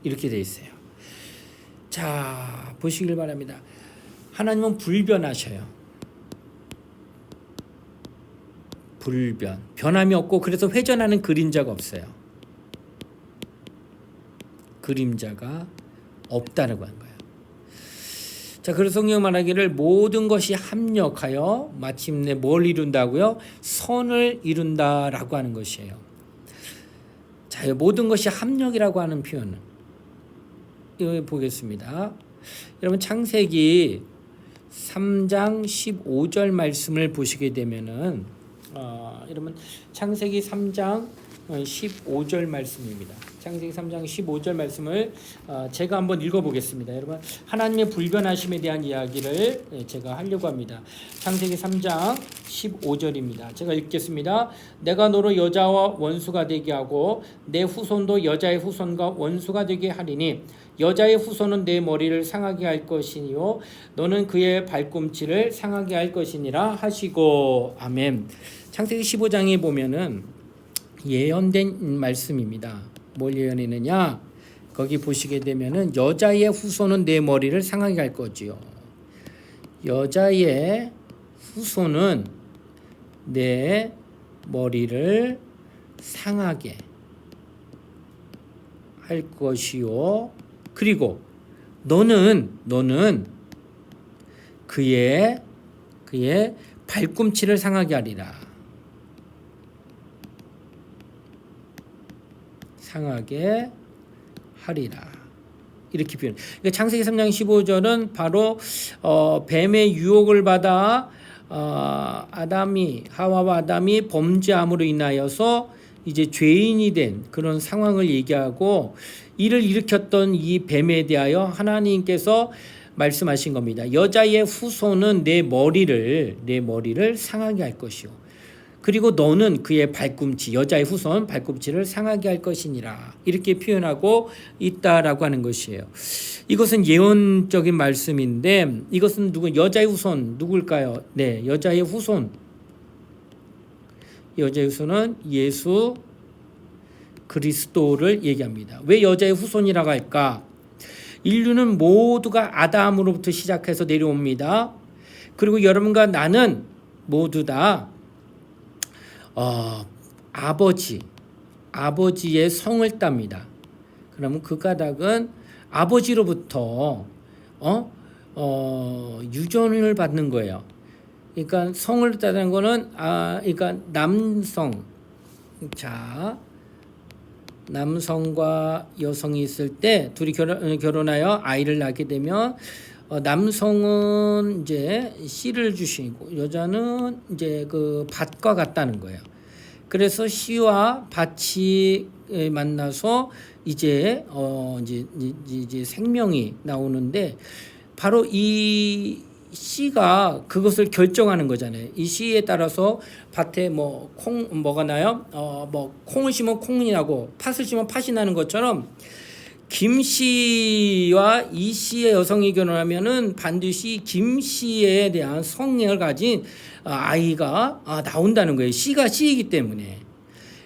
이렇게 돼 있어요. 자, 보시길 바랍니다. 하나님은 불변하셔요. 불변. 변함이 없고 그래서 회전하는 그림자가 없어요. 그림자가 없다라고 한 거예요. 자, 그래서 성경 말하기를 모든 것이 합력하여 마침내 뭘 이룬다고요? 선을 이룬다라고 하는 것이에요. 자, 모든 것이 합력이라고 하는 표현은 여기 보겠습니다. 여러분 창세기 3장 15절 말씀을 보시게 되면은 여러분 창세기 3장 15절 말씀입니다. 창세기 3장 15절 말씀을 제가 한번 읽어보겠습니다. 여러분 하나님의 불변하심에 대한 이야기를 제가 하려고 합니다. 창세기 3장 15절입니다. 제가 읽겠습니다. 내가 너로 여자와 원수가 되게 하고 내 후손도 여자의 후손과 원수가 되게 하리니 여자의 후손은 내 머리를 상하게 할 것이니요 너는 그의 발꿈치를 상하게 할 것이니라 하시고. 아멘. 창세기 15장에 보면은 예언된 말씀입니다. 뭘 예언했느냐? 거기 보시게 되면은 여자의 후손은 내 머리를 상하게 할 거지요. 여자의 후손은 내 머리를 상하게 할 것이요. 그리고 너는 그의 발꿈치를 상하게 하리라. 상하게 하리라. 이렇게 표현. 그러니까 창세기 3장 15절은 바로 뱀의 유혹을 받아 하와와 아담이 범죄함으로 인하여서 이제 죄인이 된 그런 상황을 얘기하고 이를 일으켰던 이 뱀에 대하여 하나님께서 말씀하신 겁니다. 여자의 후손은 내 머리를 상하게 할 것이요. 그리고 너는 그의 발꿈치, 여자의 후손 발꿈치를 상하게 할 것이니라. 이렇게 표현하고 있다라고 하는 것이에요. 이것은 예언적인 말씀인데 이것은 여자의 후손 누굴까요? 네, 여자의 후손. 여자의 후손은 예수 그리스도를 얘기합니다. 왜 여자의 후손이라고 할까? 인류는 모두가 아담으로부터 시작해서 내려옵니다. 그리고 여러분과 나는 모두 다 아버지의 성을 땁니다. 그러면 그 까닭은 아버지로부터 유전을 받는 거예요. 그러니까 성을 따는 거는 그러니까 남성과 여성이 있을 때 둘이 결혼하여 아이를 낳게 되면 남성은 이제 씨를 주시고 여자는 이제 그 밭과 같다는 거예요. 그래서 씨와 밭이 만나서 이제 생명이 나오는데 바로 이 씨가 그것을 결정하는 거잖아요. 이 씨에 따라서 밭에 뭐가 나요? 콩을 심으면 콩이 나고 팥을 심으면 팥이 나는 것처럼 김 씨와 이 씨의 여성이 결혼하면은 반드시 김 씨에 대한 성향을 가진 아이가 나온다는 거예요. 씨가 씨이기 때문에.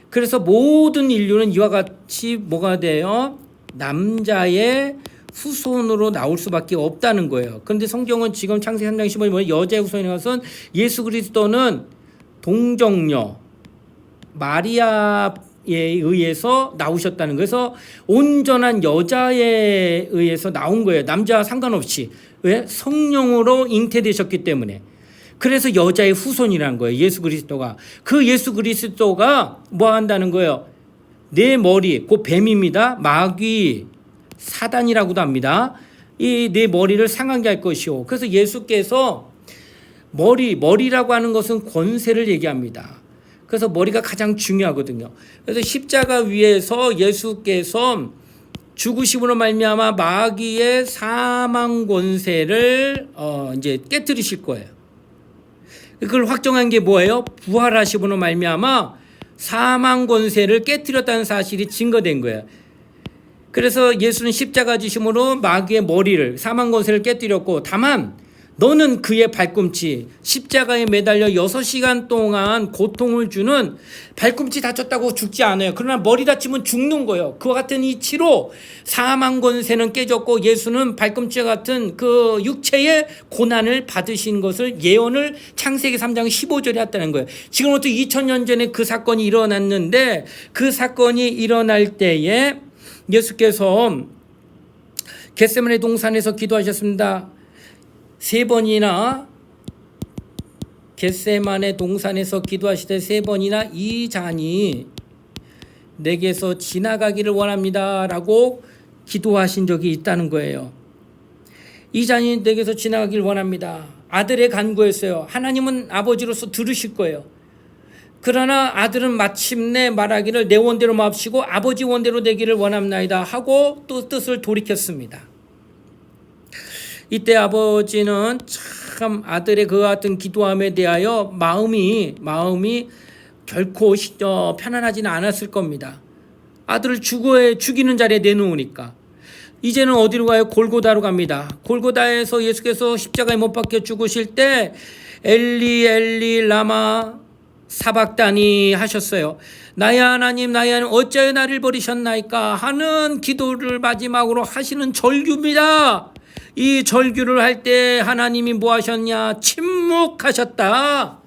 그래서 모든 인류는 이와 같이 뭐가 돼요? 남자의 후손으로 나올 수밖에 없다는 거예요. 그런데 성경은 지금 창세기 3장 15절에 뭐예요? 여자의 후손인 것은 예수 그리스도는 동정녀 마리아에 의해서 나오셨다는 거예요. 그래서 온전한 여자에 의해서 나온 거예요. 남자와 상관없이. 왜? 성령으로 잉태되셨기 때문에. 그래서 여자의 후손이라는 거예요. 예수 그리스도가. 그 예수 그리스도가 뭐 한다는 거예요? 내 머리, 그 뱀입니다. 마귀, 사단이라고도 합니다. 이 내 머리를 상하게 할 것이요. 그래서 예수께서 머리라고 하는 것은 권세를 얘기합니다. 그래서 머리가 가장 중요하거든요. 그래서 십자가 위에서 예수께서 죽으심으로 말미암아 마귀의 사망 권세를 이제 깨뜨리실 거예요. 그걸 확정한 게 뭐예요? 부활하심으로 말미암아 사망 권세를 깨뜨렸다는 사실이 증거된 거예요. 그래서 예수는 십자가 지심으로 마귀의 머리를 사망 권세를 깨뜨렸고 다만 너는 그의 발꿈치 십자가에 매달려 6시간 동안 고통을 주는 발꿈치 다쳤다고 죽지 않아요. 그러나 머리 다치면 죽는 거예요. 그와 같은 이치로 사망 권세는 깨졌고 예수는 발꿈치와 같은 그 육체의 고난을 받으신 것을 예언을 창세기 3장 15절에 했다는 거예요. 지금부터 2000년 전에 그 사건이 일어났는데 그 사건이 일어날 때에 예수께서 겟세마네 동산에서 기도하셨습니다. 3번이나 겟세마네 동산에서 기도하실 때 3번이나 이 잔이 내게서 지나가기를 원합니다 라고 기도하신 적이 있다는 거예요. 이 잔이 내게서 지나가기를 원합니다. 아들의 간구였어요. 하나님은 아버지로서 들으실 거예요. 그러나 아들은 마침내 말하기를 내 원대로 마옵시고 아버지 원대로 되기를 원합나이다 하고 또 뜻을 돌이켰습니다. 이때 아버지는 참 아들의 그 같은 기도함에 대하여 마음이 결코 편안하지는 않았을 겁니다. 아들을 죽이는 자리에 내놓으니까. 이제는 어디로 가요? 골고다로 갑니다. 골고다에서 예수께서 십자가에 못 박혀 죽으실 때 엘리 엘리 라마 사박다니 하셨어요. 나의 하나님 어찌하여 나를 버리셨나이까 하는 기도를 마지막으로 하시는 절규입니다. 이 절규를 할 때 하나님이 뭐 하셨냐? 침묵하셨다.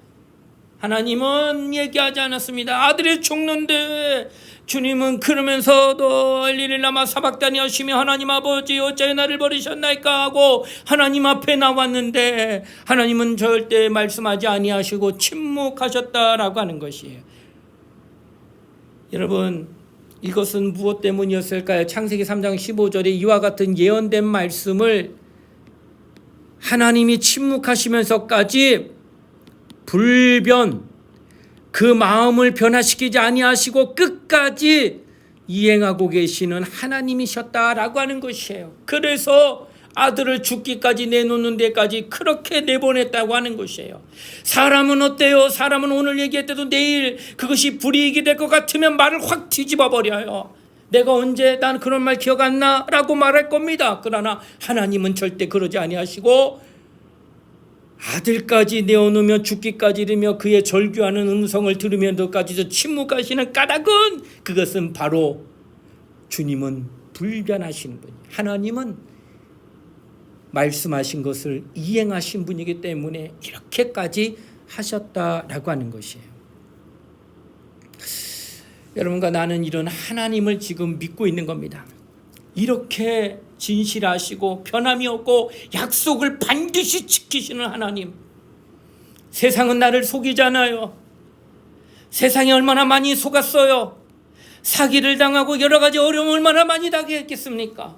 하나님은 얘기하지 않았습니다. 아들이 죽는데 주님은 그러면서도 엘리를 라마 사박다니 하시며 하나님 아버지 어찌하여 나를 버리셨나이까 하고 하나님 앞에 나왔는데 하나님은 절대 말씀하지 아니하시고 침묵하셨다라고 하는 것이에요. 여러분 이것은 무엇 때문이었을까요? 창세기 3장 15절에 이와 같은 예언된 말씀을 하나님이 침묵하시면서까지 불변 그 마음을 변화시키지 아니하시고 끝까지 이행하고 계시는 하나님이셨다라고 하는 것이에요. 그래서 아들을 죽기까지 내놓는 데까지 그렇게 내보냈다고 하는 것이에요. 사람은 어때요? 사람은 오늘 얘기했대도 내일 그것이 불이익이 될 것 같으면 말을 확 뒤집어 버려요. 내가 언제 난 그런 말 기억 안 나? 라고 말할 겁니다. 그러나 하나님은 절대 그러지 아니하시고 아들까지 내어놓으며 죽기까지 이르며 그의 절규하는 음성을 들으면서까지도 침묵하시는 까닭은 그것은 바로 주님은 불변하시는 분이에요. 하나님은 말씀하신 것을 이행하신 분이기 때문에 이렇게까지 하셨다라고 하는 것이에요. 여러분과 나는 이런 하나님을 지금 믿고 있는 겁니다. 이렇게 진실하시고 변함이 없고 약속을 반드시 지키시는 하나님. 세상은 나를 속이잖아요. 세상이 얼마나 많이 속았어요. 사기를 당하고 여러 가지 어려움을 얼마나 많이 당했겠습니까?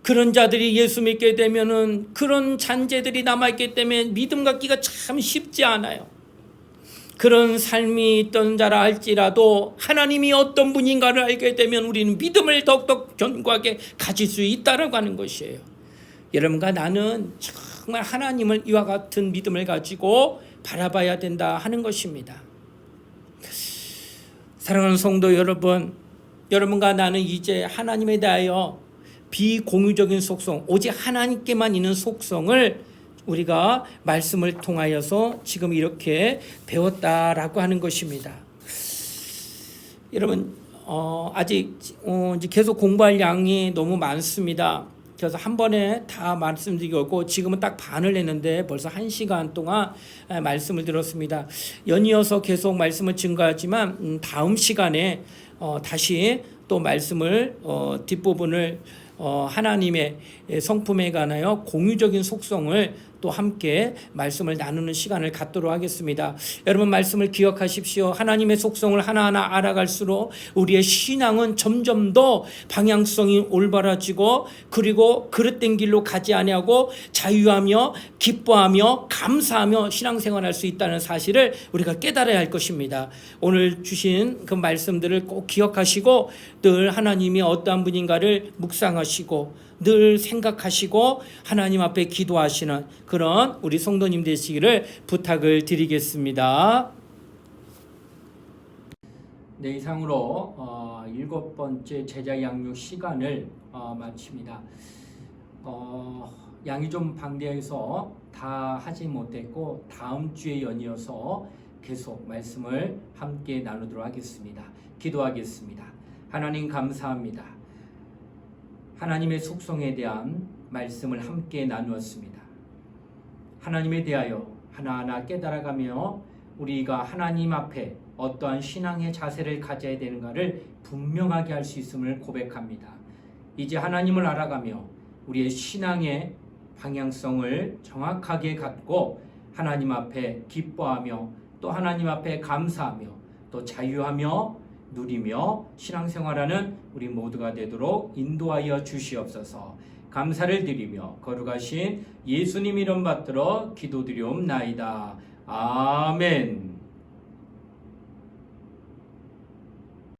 그런 자들이 예수 믿게 되면은 그런 잔재들이 남아있기 때문에 믿음 갖기가 참 쉽지 않아요. 그런 삶이 있던 자라 할지라도 하나님이 어떤 분인가를 알게 되면 우리는 믿음을 더욱더 견고하게 가질 수 있다라고 하는 것이에요. 여러분과 나는 정말 하나님을 이와 같은 믿음을 가지고 바라봐야 된다 하는 것입니다. 사랑하는 성도 여러분, 여러분과 나는 이제 하나님에 대하여 비공유적인 속성, 오직 하나님께만 있는 속성을 우리가 말씀을 통하여서 지금 이렇게 배웠다라고 하는 것입니다. 여러분, 아직 이제 계속 공부할 양이 너무 많습니다. 그래서 한 번에 다 말씀드리고 지금은 딱 반을 했는데 벌써 1시간 동안 말씀을 들었습니다. 연이어서 계속 말씀을 증거하지만 다음 시간에 다시 또 말씀을 뒷부분을 하나님의 성품에 관하여 공유적인 속성을 또 함께 말씀을 나누는 시간을 갖도록 하겠습니다. 여러분 말씀을 기억하십시오. 하나님의 속성을 하나하나 알아갈수록 우리의 신앙은 점점 더 방향성이 올바라지고 그리고 그릇된 길로 가지 아니하고 자유하며 기뻐하며 감사하며 신앙생활할 수 있다는 사실을 우리가 깨달아야 할 것입니다. 오늘 주신 그 말씀들을 꼭 기억하시고 늘 하나님이 어떠한 분인가를 묵상하시고 늘 생각하시고 하나님 앞에 기도하시는 그런 우리 성도님 되시기를 부탁을 드리겠습니다. 네, 이상으로 7번째 제자 양육 시간을 마칩니다. 양이 좀 방대해서 다 하지 못했고 다음 주에 연이어서 계속 말씀을 함께 나누도록 하겠습니다. 기도하겠습니다. 하나님 감사합니다. 하나님의 속성에 대한 말씀을 함께 나누었습니다. 하나님에 대하여 하나하나 깨달아가며 우리가 하나님 앞에 어떠한 신앙의 자세를 가져야 되는가를 분명하게 할 수 있음을 고백합니다. 이제 하나님을 알아가며 우리의 신앙의 방향성을 정확하게 갖고 하나님 앞에 기뻐하며 또 하나님 앞에 감사하며 또 자유하며 누리며 신앙생활하는 우리 모두가 되도록 인도하여 주시옵소서. 감사를 드리며 거룩하신 예수님 이름 받들어 기도드리옵나이다. 아멘.